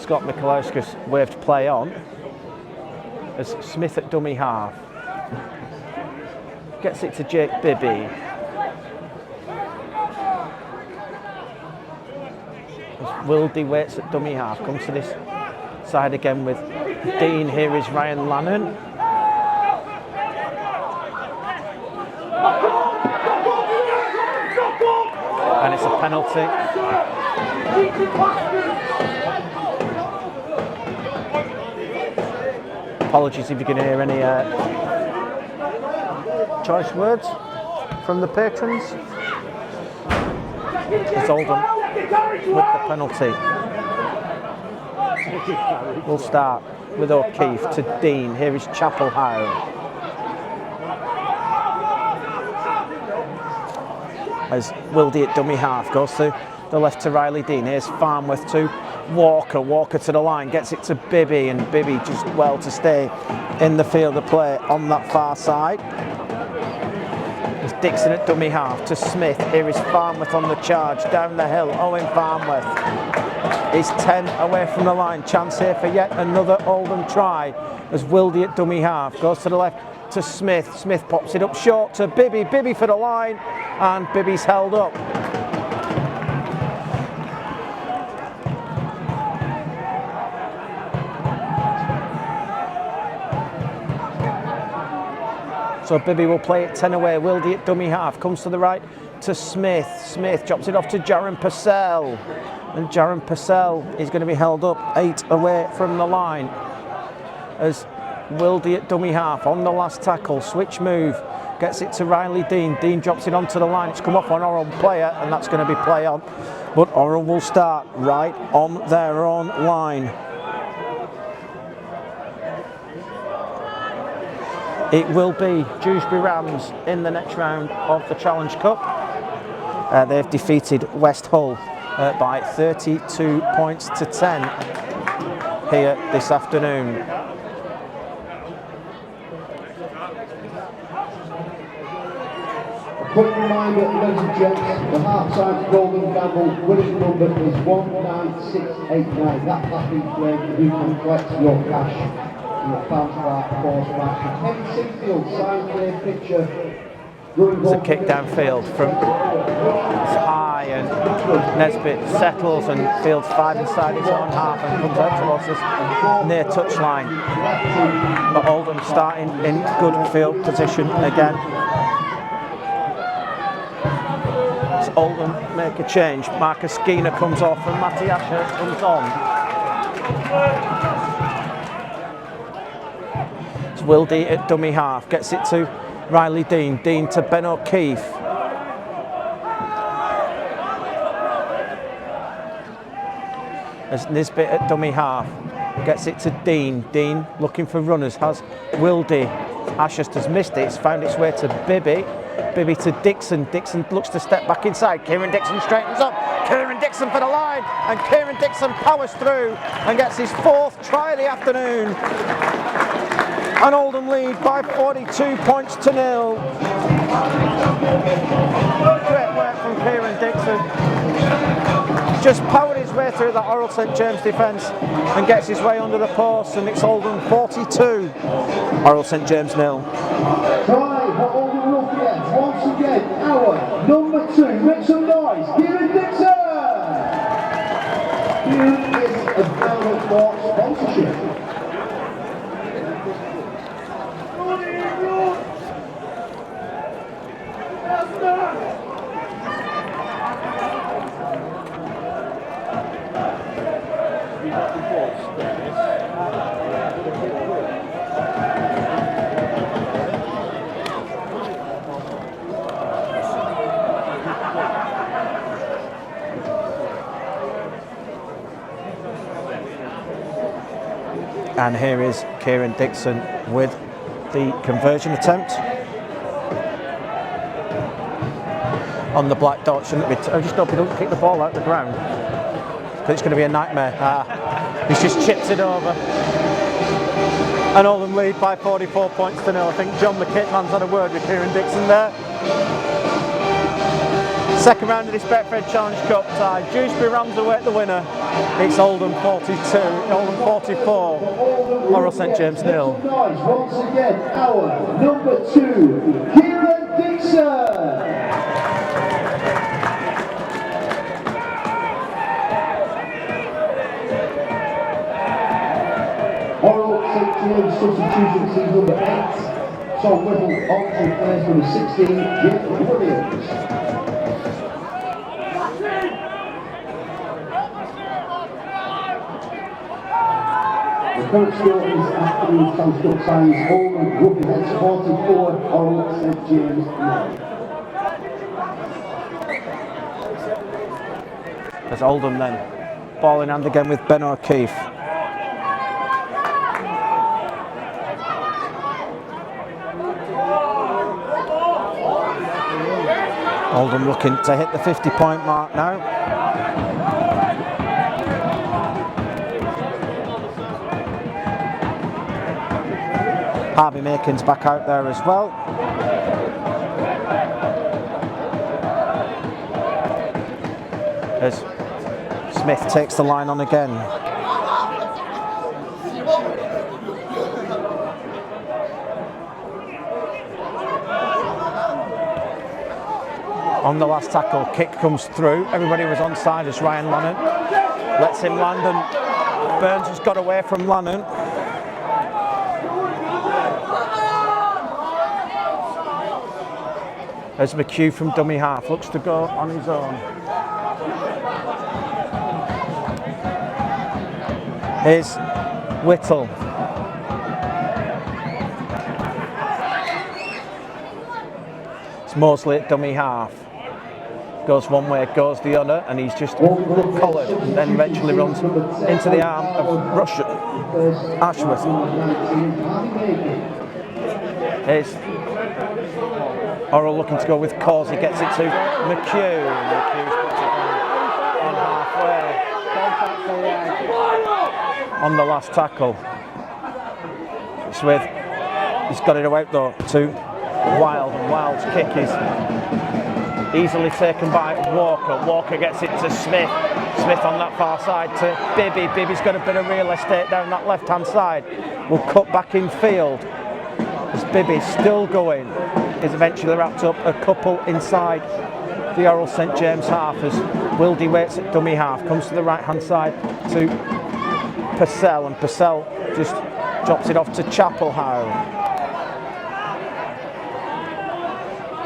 Scott Mikolauskas waved play on. As Smith at dummy half gets it to Jake Bibby. As Wildy waits at dummy half, comes to this side again with Dean. Here is Ryan Lannon. And it's a penalty. Apologies if you can hear any choice words from the patrons. It's Oldham with the penalty. We'll start with O'Keefe to Dean. Here is Chapelhow. As Wildy at dummy half goes to the left to Riley Dean. Here's Farnworth to Walker. Walker to the line, gets it to Bibby, and Bibby just well to stay in the field of play on that far side. There's Dixon at dummy half to Smith. Here is Farnworth on the charge down the hill. Owen Farnworth is 10 away from the line. Chance here for yet another Oldham try as Wildy at dummy half goes to the left to Smith. Smith pops it up short to Bibby. Bibby for the line, and Bibby's held up. So Bibby will play it 10 away. Wildy at dummy half comes to the right to Smith. Smith drops it off to Jaron Purcell, and Jaron Purcell is going to be held up 8 away from the line as Wildy at dummy half on the last tackle. Switch move, gets it to Riley Dean. Dean drops it onto the line. It's come off on Orrell player, and that's going to be play on. But Orrell will start right on their own line. It will be Dewsbury Rams in the next round of the Challenge Cup. They've defeated West Hull by 32 points to 10 here this afternoon. A quick reminder, ladies and gents, the half-time Golden Gamble winning number is 19689. That's been played. You can collect your cash. It's a kick downfield from high, and Nisbet settles and fields 5 inside his own half and comes out towards us near touchline. But Oldham starting in good field position again. As Oldham make a change, Marcus Skeena comes off and Matty Asher comes on. Wildy at dummy half, gets it to Riley Dean. Dean to Ben O'Keefe. As Nisbet at dummy half, gets it to Dean. Dean looking for runners, has Wildy. Ashurst has missed it, it's found its way to Bibby. Bibby to Dixon. Dixon looks to step back inside. Kieran Dixon straightens up. Kieran Dixon for the line. And Kieran Dixon powers through and gets his 4th try of the afternoon. And Oldham lead by 42 points to 0. Great work from Kieran Dixon. Just powered his way through that Orrell St James defence and gets his way under the post, and it's Oldham 42, Orrell St James 0. Try for Oldham Ruffians, once again, our number 2, make some noise, Kieran Dixon! Here is a ballot for sponsorship. And here is Kieran Dixon with the conversion attempt. On the black dot, shouldn't it be? I just hope he doesn't kick the ball out the ground, because it's going to be a nightmare. He's just chipped it over. And Oldham lead by 44 points to 0. I think John the Kitman's had a word with Kieran Dixon there. Second round of this Betfred Challenge Cup tie. Dewsbury Rams await the winner. It's Oldham 42, Oldham 44, Orrell St James 0. Once again, our number 2, Kieran Dixon! Orrell St James substitution team number 8, Tom Whittle, alternate players number 16, Jim Williams. The current score is afternoon Challenge Cup ties, Oldham Ruffians 44, Orrell St James 0. There's Oldham then, ball in hand again with Ben O'Keefe. Oldham looking to hit the 50-point mark now. Harvey Makin's back out there as well. As Smith takes the line on again. On the last tackle, kick comes through. Everybody was onside as Ryan Lannon lets him land, and Burns has got away from Lannon. As McHugh from dummy half looks to go on his own. Here's Whittle. It's Mosley at dummy half. Goes one way, goes the other, and he's just collared and then eventually runs into the arm of Russian Ashworth. Here's Orrell looking to go with Cause. He gets it to McHugh. McHugh's put it in halfway. On the last tackle. Smith, he's got it away though to Wild, and Wild's kick is easily taken by Walker. Walker gets it to Smith. Smith on that far side to Bibby. Bibby's got a bit of real estate down that left hand side. Will cut back in field. As Bibby's still going, is eventually wrapped up a couple inside the Orrell St James half as Wildy waits at dummy half, comes to the right hand side to Purcell, and Purcell just drops it off to Chapelhow.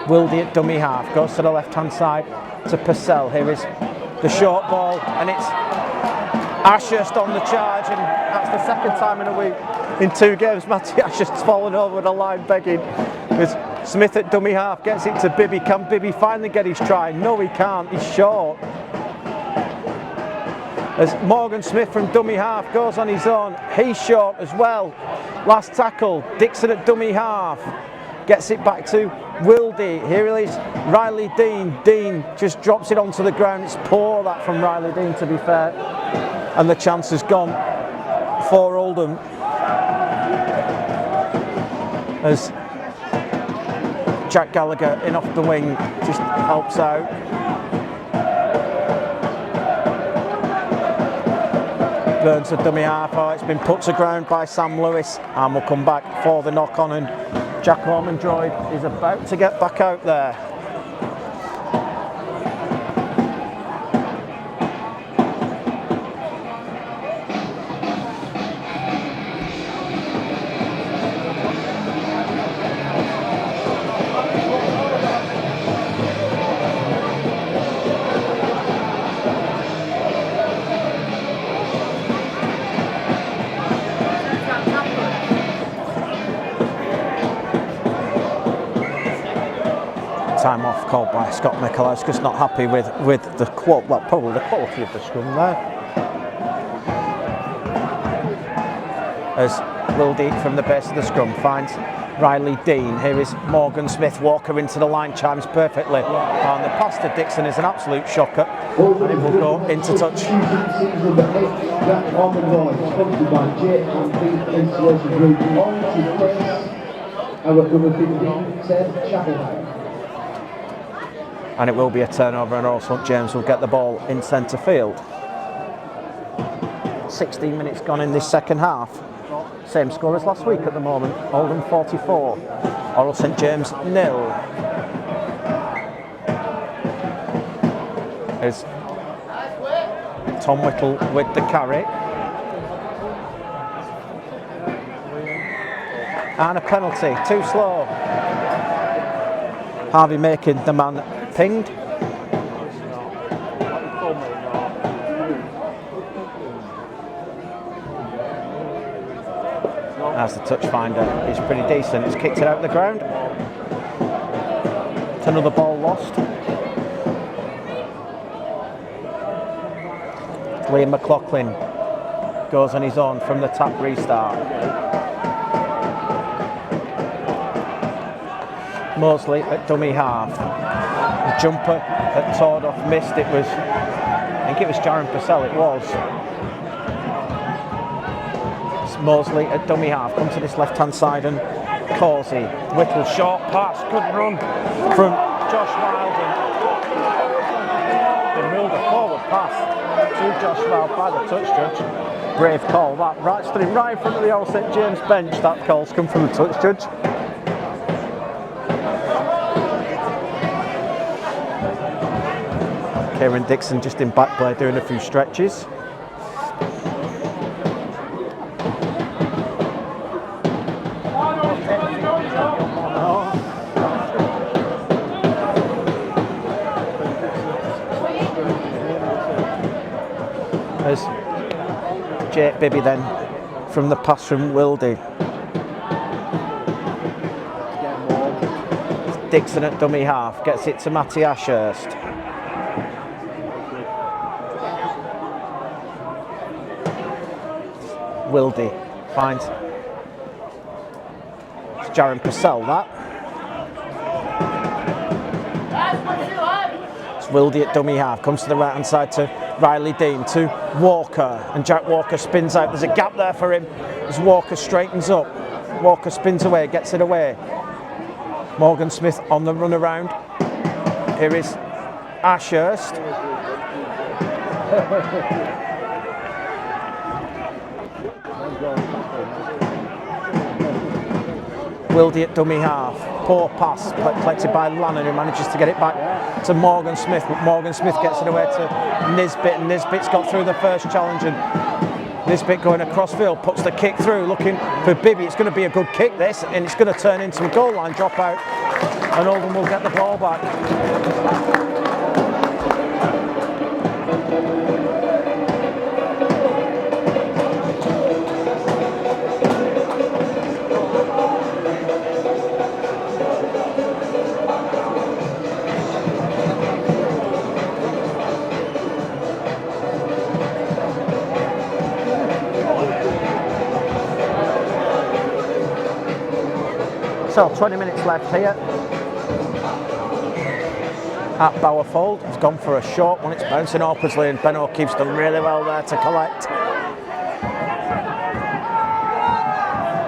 Wildy at dummy half, goes to the left hand side to Purcell. Here is the short ball, and it's Ashurst on the charge, and that's the second time in a week in 2 games Matty Ashurst's fallen over the line begging. As Smith at dummy half gets it to Bibby. Can Bibby finally get his try? No, he can't, he's short. As Morgan Smith from dummy half goes on his own, he's short as well. Last tackle, Dixon at dummy half. gets it back to Wildy. Here it is, Riley Dean. Dean just drops it onto the ground. It's poor that from Riley Dean, to be fair. And the chance has gone for Oldham as Jack Gallagher in off the wing just helps out. Burns a dummy half. Oh, it's been put to ground by Sam Lewis, and we'll come back for the knock on, and Jack Ormondroyd is about to get back out there. Time off called by Scott Michalowskis, not happy with the probably the quality of the scrum there. As Wildy from the base of the scrum finds Riley Dean. Here is Morgan Smith. Walker into the line, chimes perfectly. And the pass to Dixon is an absolute shocker, and it will go into touch. And it will be a turnover, and Orrell St James will get the ball in centre field. 16 minutes gone in this second half. Same score as last week at the moment. Oldham 44, Orrell St James 0. As Tom Whittle with the carry. And a penalty, too slow. Harvey making the man pinged. As the touch finder is pretty decent, it's kicked it out the ground. It's another ball lost. Liam McLaughlin goes on his own from the tap restart. Mosley at dummy half. The jumper that Tordoff missed, it was, I think it was Jaron Purcell, it was. It's Mosley at dummy half, comes to this left hand side and Causey. Whittle, short pass, good run from Josh Wilden. They ruled a forward pass to Josh Wilde by the touch judge. Brave call that, right, stood right in front of the Orrell St James bench. That call's come from the touch judge. Kieran Dixon just in back play doing a few stretches. As Jake Bibby then from the pass from Wildy. Dixon at dummy half, gets it to Matty Ashurst. Wildy finds it's Jaron Purcell, that. It's Wildy at dummy half, comes to the right hand side to Riley Dean, to Walker, and Jack Walker spins out. There's a gap there for him as Walker straightens up. Walker spins away, gets it away. Morgan Smith on the run around. Here is Ashurst. Wildy at dummy half. Poor pass collected by Lannan, who manages to get it back to Morgan Smith, but Morgan Smith gets it away to Nisbet, and Nisbet's got through the first challenge, and Nisbet going across field, puts the kick through, looking for Bibby. It's going to be a good kick this, and it's going to turn into a goal line drop out, and Oldham will get the ball back. So 20 minutes left here at Bowerfold. He's gone for a short one, it's bouncing awkwardly, and Ben O'Keefe's done really well there to collect.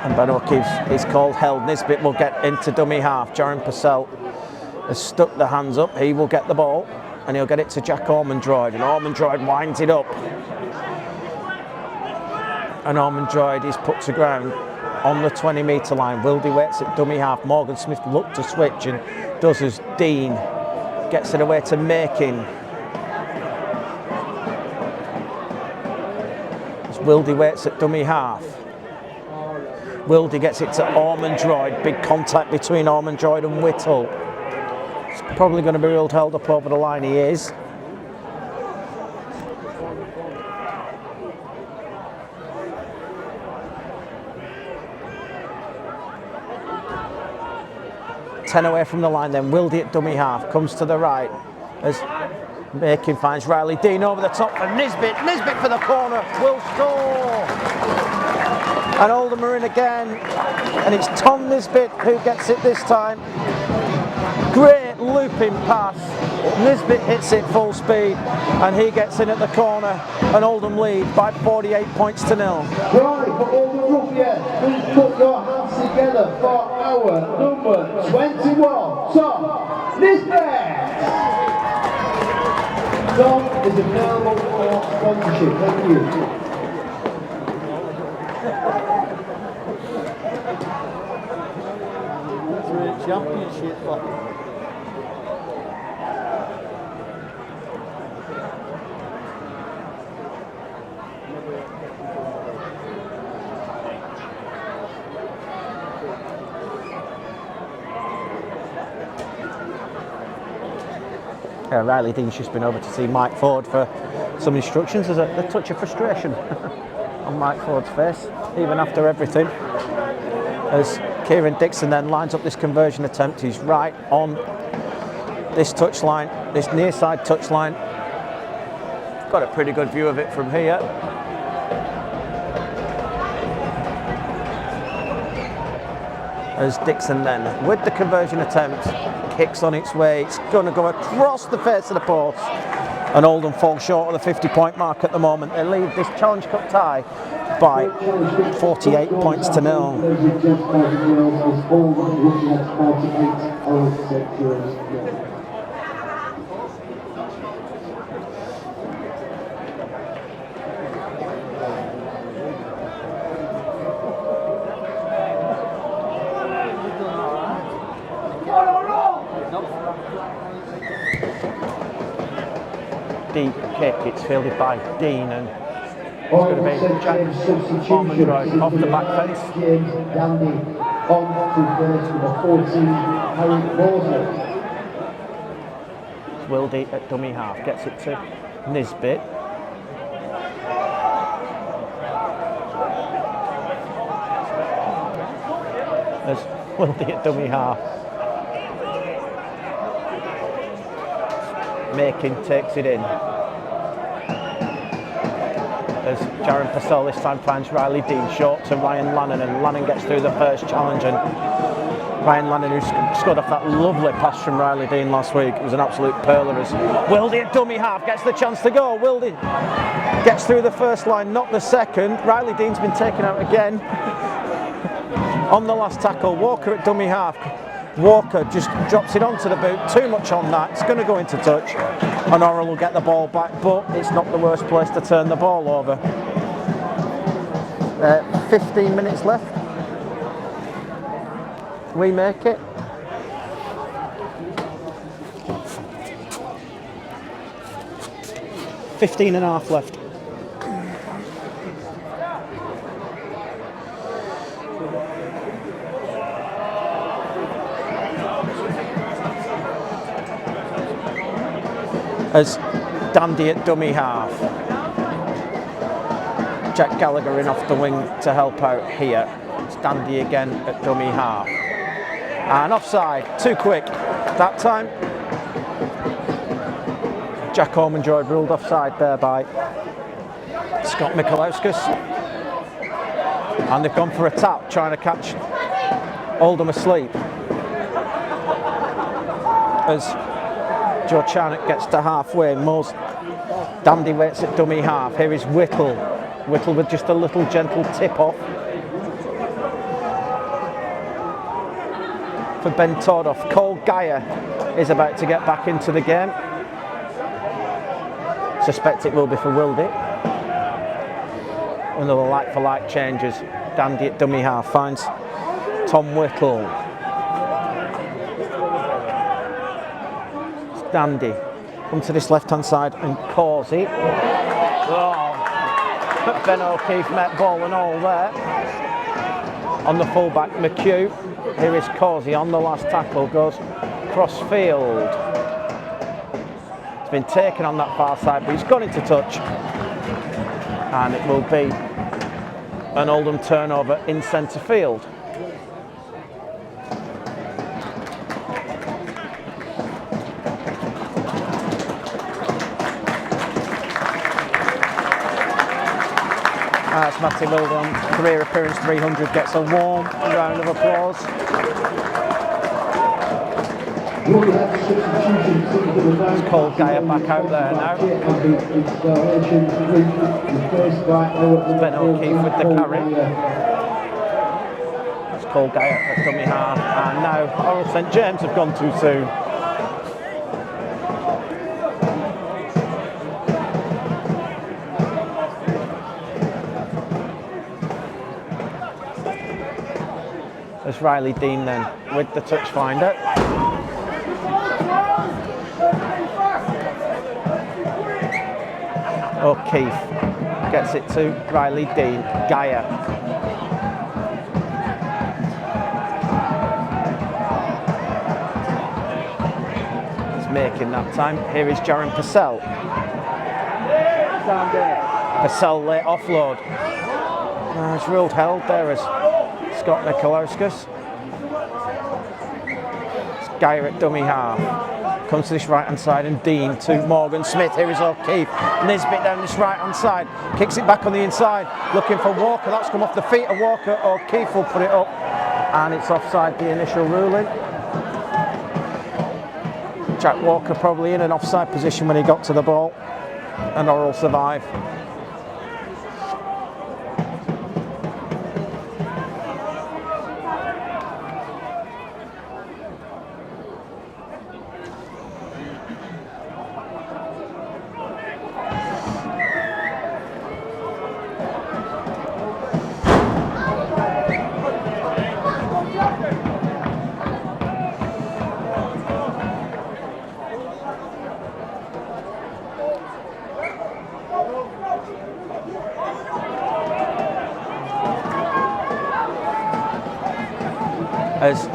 And Ben O'Keefe is called held. Nisbet will get into dummy half. Jaron Purcell has stuck the hands up. He will get the ball and he'll get it to Jack Ormondroyd, and Ormondroyd winds it up. And Ormondroyd is put to ground on the 20-metre line. Wildy waits at dummy half. Morgan Smith looked to switch and does as Dean gets it away to Making. As Wildy waits at dummy half. Wildy gets it to Ormondroyd. Big contact between Ormondroyd and Whittle. It's probably going to be ruled held up over the line. He is. Ten away from the line then. Wildy at dummy half. Comes to the right as Making finds Riley Dean over the top for Nisbet. Nisbet for the corner. Will score. And Oldham are in again, and it's Tom Nisbet who gets it this time. Great looping pass. Nisbet hits it full speed, and he gets in at the corner, and Oldham lead by 48 points to 0. Right, for Oldham Ruffians, please put your hands together for our number 21, Tom Nisbet. Tom is available for sponsorship. Thank you. Championship. Riley Dean's just been over to see Mike Ford for some instructions. There's a touch of frustration on Mike Ford's face, even after everything. As Kieran Dixon then lines up this conversion attempt, he's right on this touchline, this near side touchline. Got a pretty good view of it from here. As Dixon then, with the conversion attempt, kicks on its way. It's going to go across the face of the post. And Oldham fall short of the 50-point mark at the moment. They lead this Challenge Cup tie by 48 points to 0. Deep kick, it's fielded by Dean, and it's going to be Jack Ormondroyd off the back fence. James Dandy on to first number 14, Harry Mosley. Wildy at dummy half, gets it to Nisbet. As Wildy at dummy half. Making takes it in. As Jaron Purcell this time finds Riley Dean short to Ryan Lannon, and Lannon gets through the first challenge, and Ryan Lannon, who scored off that lovely pass from Riley Dean last week, it was an absolute pearler. As Wildy at dummy half gets the chance to go. Wildy gets through the first line, not the second. Riley Dean's been taken out again on the last tackle. Walker at dummy half. Walker just drops it onto the boot, too much on that, it's going to go into touch, and Orrell will get the ball back, but it's not the worst place to turn the ball over. 15 minutes left. We make it. $15 and a half left. As Dandy at dummy half. Jack Gallagher in off the wing to help out here. It's Dandy again at dummy half. And offside, too quick that time. Jack Ormondroyd ruled offside there by Scott Mikolauskas. And they've gone for a tap, trying to catch Oldham asleep. As Joe Charnock gets to halfway, Mo's Dandy waits at dummy half. Here is Whittle. Whittle with just a little gentle tip off for Ben Tordoff. Cole Geyer is about to get back into the game. Suspect it will be for Wildy. Another like for like changes. Dandy at dummy half finds Tom Whittle. It's Dandy. Come to this left hand side and Causey. Oh, Ben O'Keefe met ball and all there. On the fullback, McHugh. Here is Causey on the last tackle, goes cross field. It's been taken on that far side, but he's gone into touch. And it will be an Oldham turnover in centre field. That's Matty Wilden, career appearance 300, gets a warm round of applause. It's Cole Geyer back out there now. It's Ben O'Keefe with the carry. It's Cole Geyer at dummy half, and now Orrell St James have gone too soon. There's Riley Dean then with the touch finder. O'Keefe gets it to Riley Dean. Geyer. He's making that time. Here is Jaron Purcell. Purcell late offload. It's ruled held there as Scott Nikolauskas. It's Geyer at dummy half. Comes to this right hand side and Dean to Morgan Smith. Here is O'Keefe. Nisbet down this right hand side. Kicks it back on the inside. Looking for Walker. That's come off the feet of Walker. O'Keefe will put it up. And it's offside, the initial ruling. Jack Walker probably in an offside position when he got to the ball. And Orrell survive. As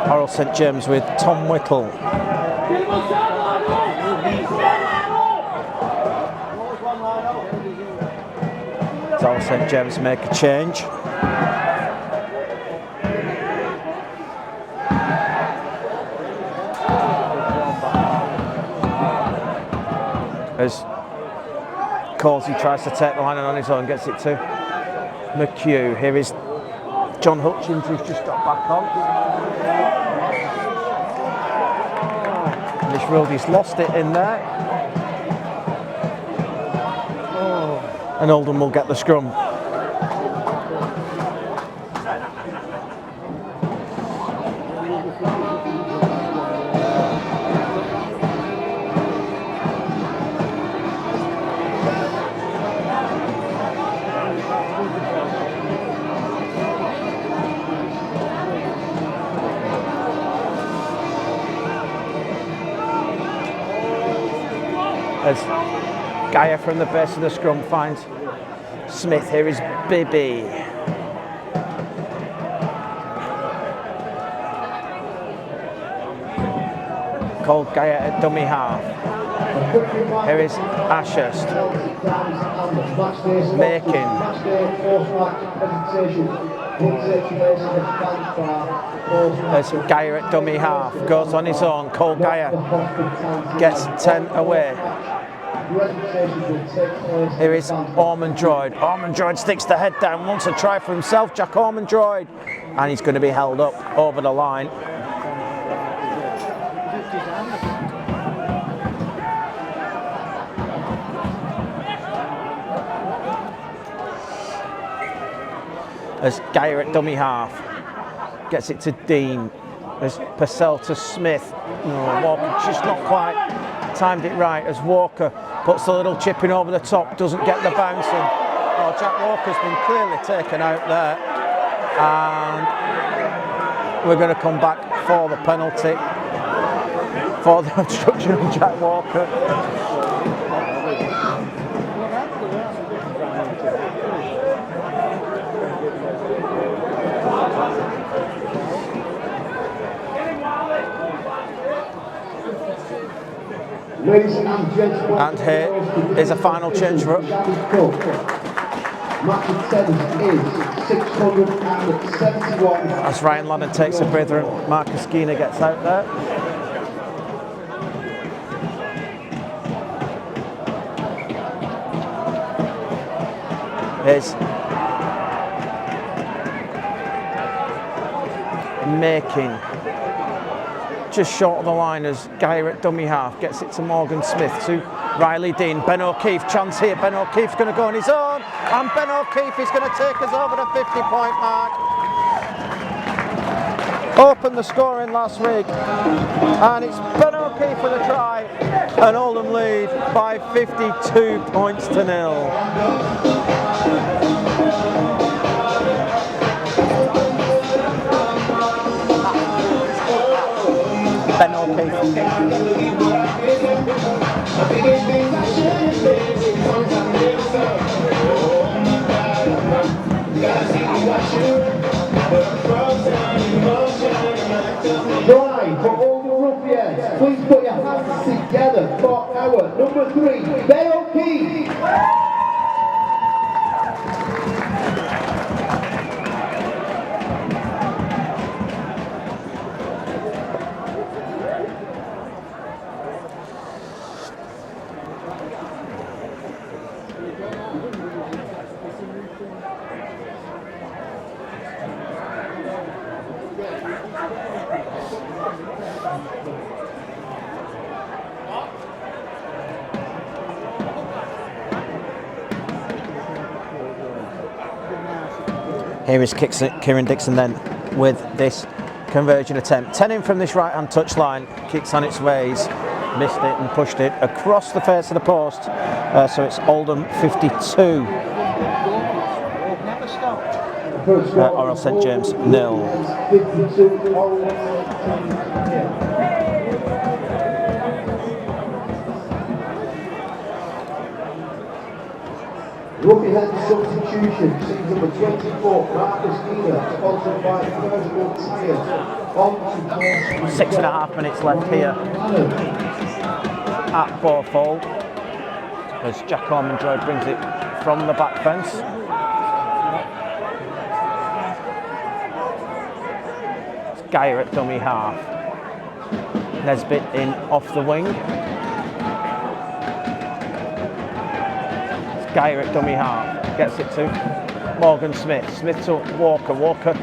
Orrell St James with Tom Whittle. Does Orrell St James make a change? As Causey tries to take the line and on his own gets it to McHugh. Here is John Hutchins, who's just got back on. This Rody's lost it in there. And Oldham will get the scrum. As Geyer from the base of the scrum finds Smith. Here is Bibby. Called Geyer at dummy half. Here is Ashurst. Making. As Geyer at dummy half goes on his own. Cole Geyer gets 10 away. presentation will take place. Here is Ormondroyd. Ormondroyd sticks the head down, wants a try for himself, Jack Ormondroyd. And he's going to be held up over the line. As Geyer at dummy half gets it to Dean. As Purcell to Smith. No, Walker just not quite timed it right. As Walker puts the little chip in over the top, doesn't get the bounce in. Oh, Jack Walker's been clearly taken out there. And we're going to come back for the penalty for the obstruction of Jack Walker. Ladies and gentlemen, And here is a final change for match attendance is 671. as Ryan Lannan takes a breather and Marcus Gina gets out there. Is making just short of the line as Geyer at dummy half gets it to Morgan Smith to Riley Dean. Ben O'Keefe, chance here. Ben O'Keefe's going to go on his own, and Ben O'Keefe is going to take us over the 50-point mark. Opened the scoring last week, and it's Ben O'Keefe with a try, and Oldham lead by 52 points to 0. Ben O'Keefe. Right, for all the ruffians, please put your hands together for our number 3, Ben O'Keefe. Here is Kieran Dixon then with this conversion attempt. 10 in from this right hand touchline, kicks on its ways, missed it and pushed it across the face of the post. So it's Oldham 52. Orrell St James 0. Rugby head substitution, season number 24, Marcus Gina, sponsored by Personal Tyres. On to 6.5 minutes left here at Bourfold as Jack Ormondroyd brings it from the back fence. It's Geyer at dummy half. Nisbet in off the wing. Geyer at dummy half, gets it to Morgan Smith. Smith to Walker. Walker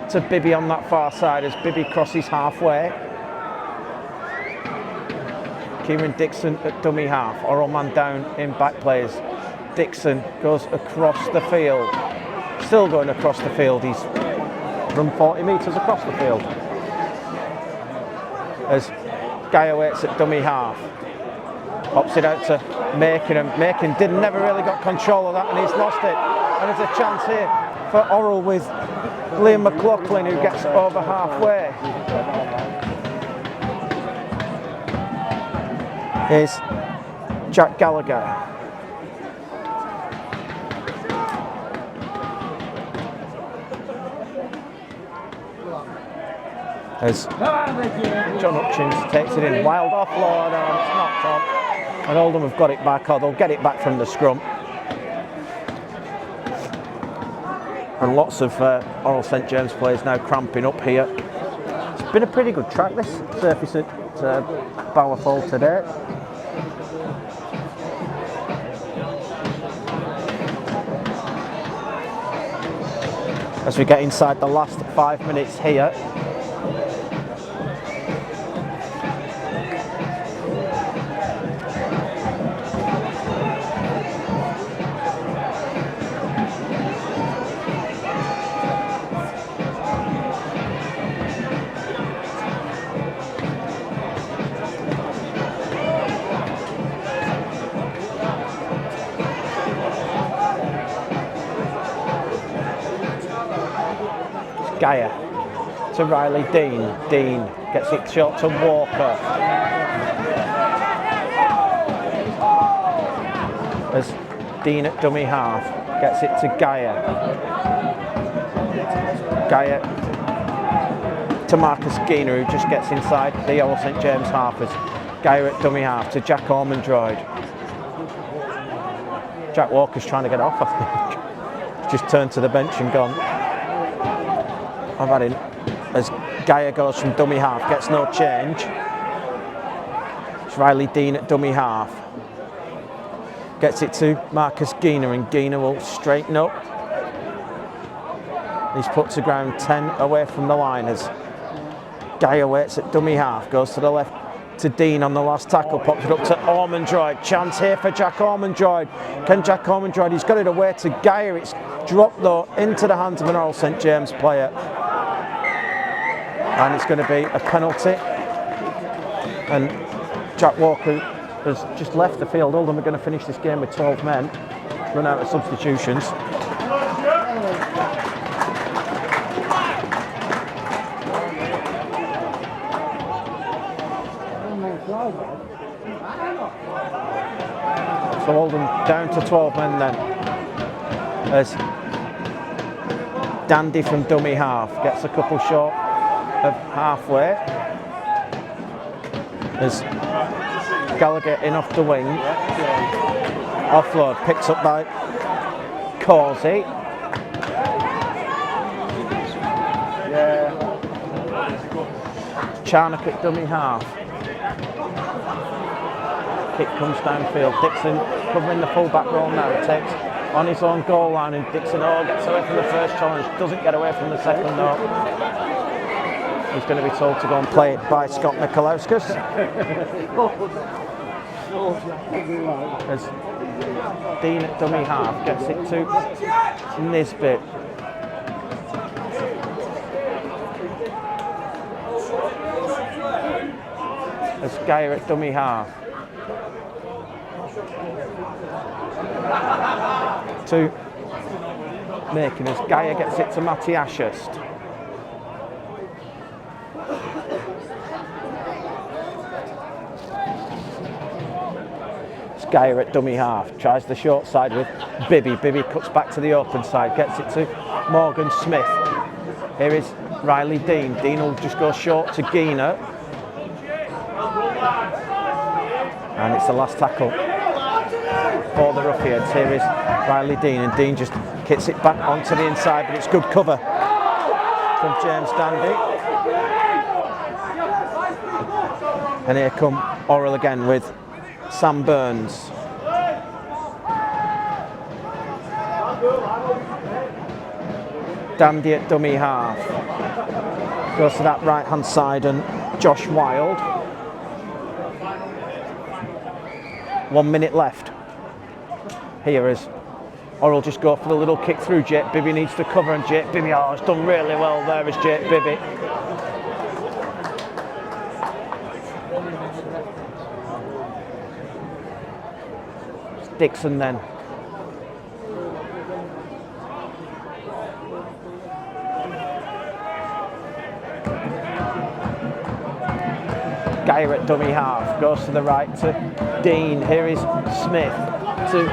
to Bibby on that far side as Bibby crosses halfway. Kieran Dixon at dummy half. Orrell man down in back plays. Dixon goes across the field. Still going across the field. He's run 40 metres across the field. As Geyer waits at dummy half. Pops it out to Macon, and Macon never really got control of that, and he's lost it. And there's a chance here for Orrell with Liam McLaughlin, who gets over halfway. Here's Jack Gallagher. As John Hutchins takes it in, wild offload, and it's knocked on. And Oldham have got it back, or they'll get it back from the scrum. And lots of Orrell St James players now cramping up here. It's been a pretty good track, this surface at Bourfold today. as we get inside the last 5 minutes here. Geyer to Riley Dean. Dean gets it short to Walker. As Dean at dummy half gets it to Geyer. Geyer to Marcus Geener, who just gets inside the Orrell St James half. As Geyer at dummy half to Jack Ormondroyd. Jack Walker's trying to get off, I think. Just turned to the bench and gone. I've had him as Geyer goes from dummy half, gets no change. It's Riley Dean at dummy half. Gets it to Marcus Geener, and Geener will straighten up. He's put to ground 10 away from the line as Geyer waits at dummy half, goes to the left to Dean on the last tackle, pops it up to Ormondroyd. Chance here for Jack Ormondroyd. Can Jack Ormondroyd, he's got it away to Geyer. It's dropped though into the hands of an Orrell St James player. And it's going to be a penalty. And Jack Walker has just left the field. Oldham are going to finish this game with 12 men. Run out of substitutions. So Oldham down to 12 men then. As Dandy from dummy half gets a couple short of halfway. As Gallagher in off the wing. Offload picked up by Causey. Charnock at dummy half. Kick comes downfield. Dixon covering the full-back role now. Takes on his own goal line, and Dixon gets away from the first challenge. Doesn't get away from the second though. He's going to be told to go and play it by Scott Mikolauskas. As Dean at dummy half gets it to Nisbet. As Geyer at dummy half. To Making as Geyer gets it to Matty Ashurst. Geyer at dummy half, tries the short side with Bibby. Bibby cuts back to the open side, gets it to Morgan Smith. Here is Riley Dean. Dean will just go short to Geener. And it's the last tackle for the Ruffians. Here is Riley Dean, and Dean just kicks it back onto the inside, but it's good cover from James Dandy. And here come Orrell again with Sam Burns. Dandy at dummy half. Goes to that right hand side, and Josh Wild. 1 minute left. Here is Orrell just go for the little kick through. Jake Bibby needs to cover, and Jake Bibby has done really well there as Jake Bibby. Dixon then. Geyer at dummy half, goes to the right to Dean. Here is Smith to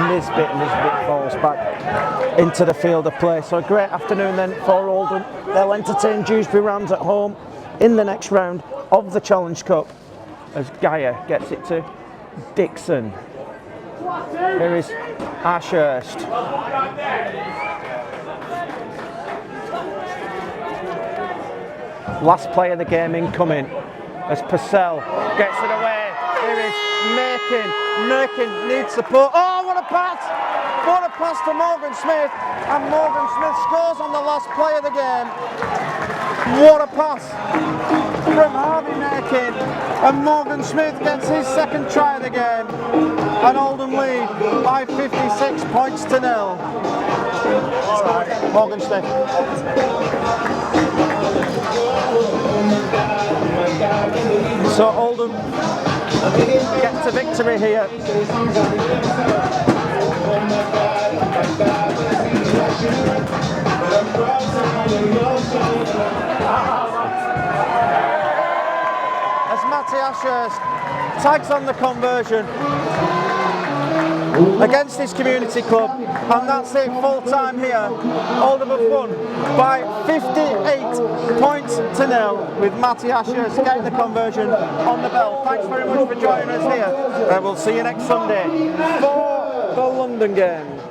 Nisbet, and Nisbet falls back into the field of play. So a great afternoon then for Oldham. They'll entertain Dewsbury Rams at home in the next round of the Challenge Cup as Geyer gets it to Dixon. Here is Ashurst. Last play of the game incoming as Purcell gets it away. Here is Makin. Makin needs support. Oh, what a pass! What a pass to Morgan Smith, and Morgan Smith scores on the last play of the game. What a pass from Harvey Makin, and Morgan Smith gets his second try of the game, and Oldham lead by 56 points to 0. Morgan Smith. So Oldham gets a victory here. As Matty Ashurst tags on the conversion against his community club, and that's it, full time here. Oldham have won by 58 points to 0 with Matty Ashurst getting the conversion on the bell. Thanks very much for joining us here. We'll see you next Sunday for the London game.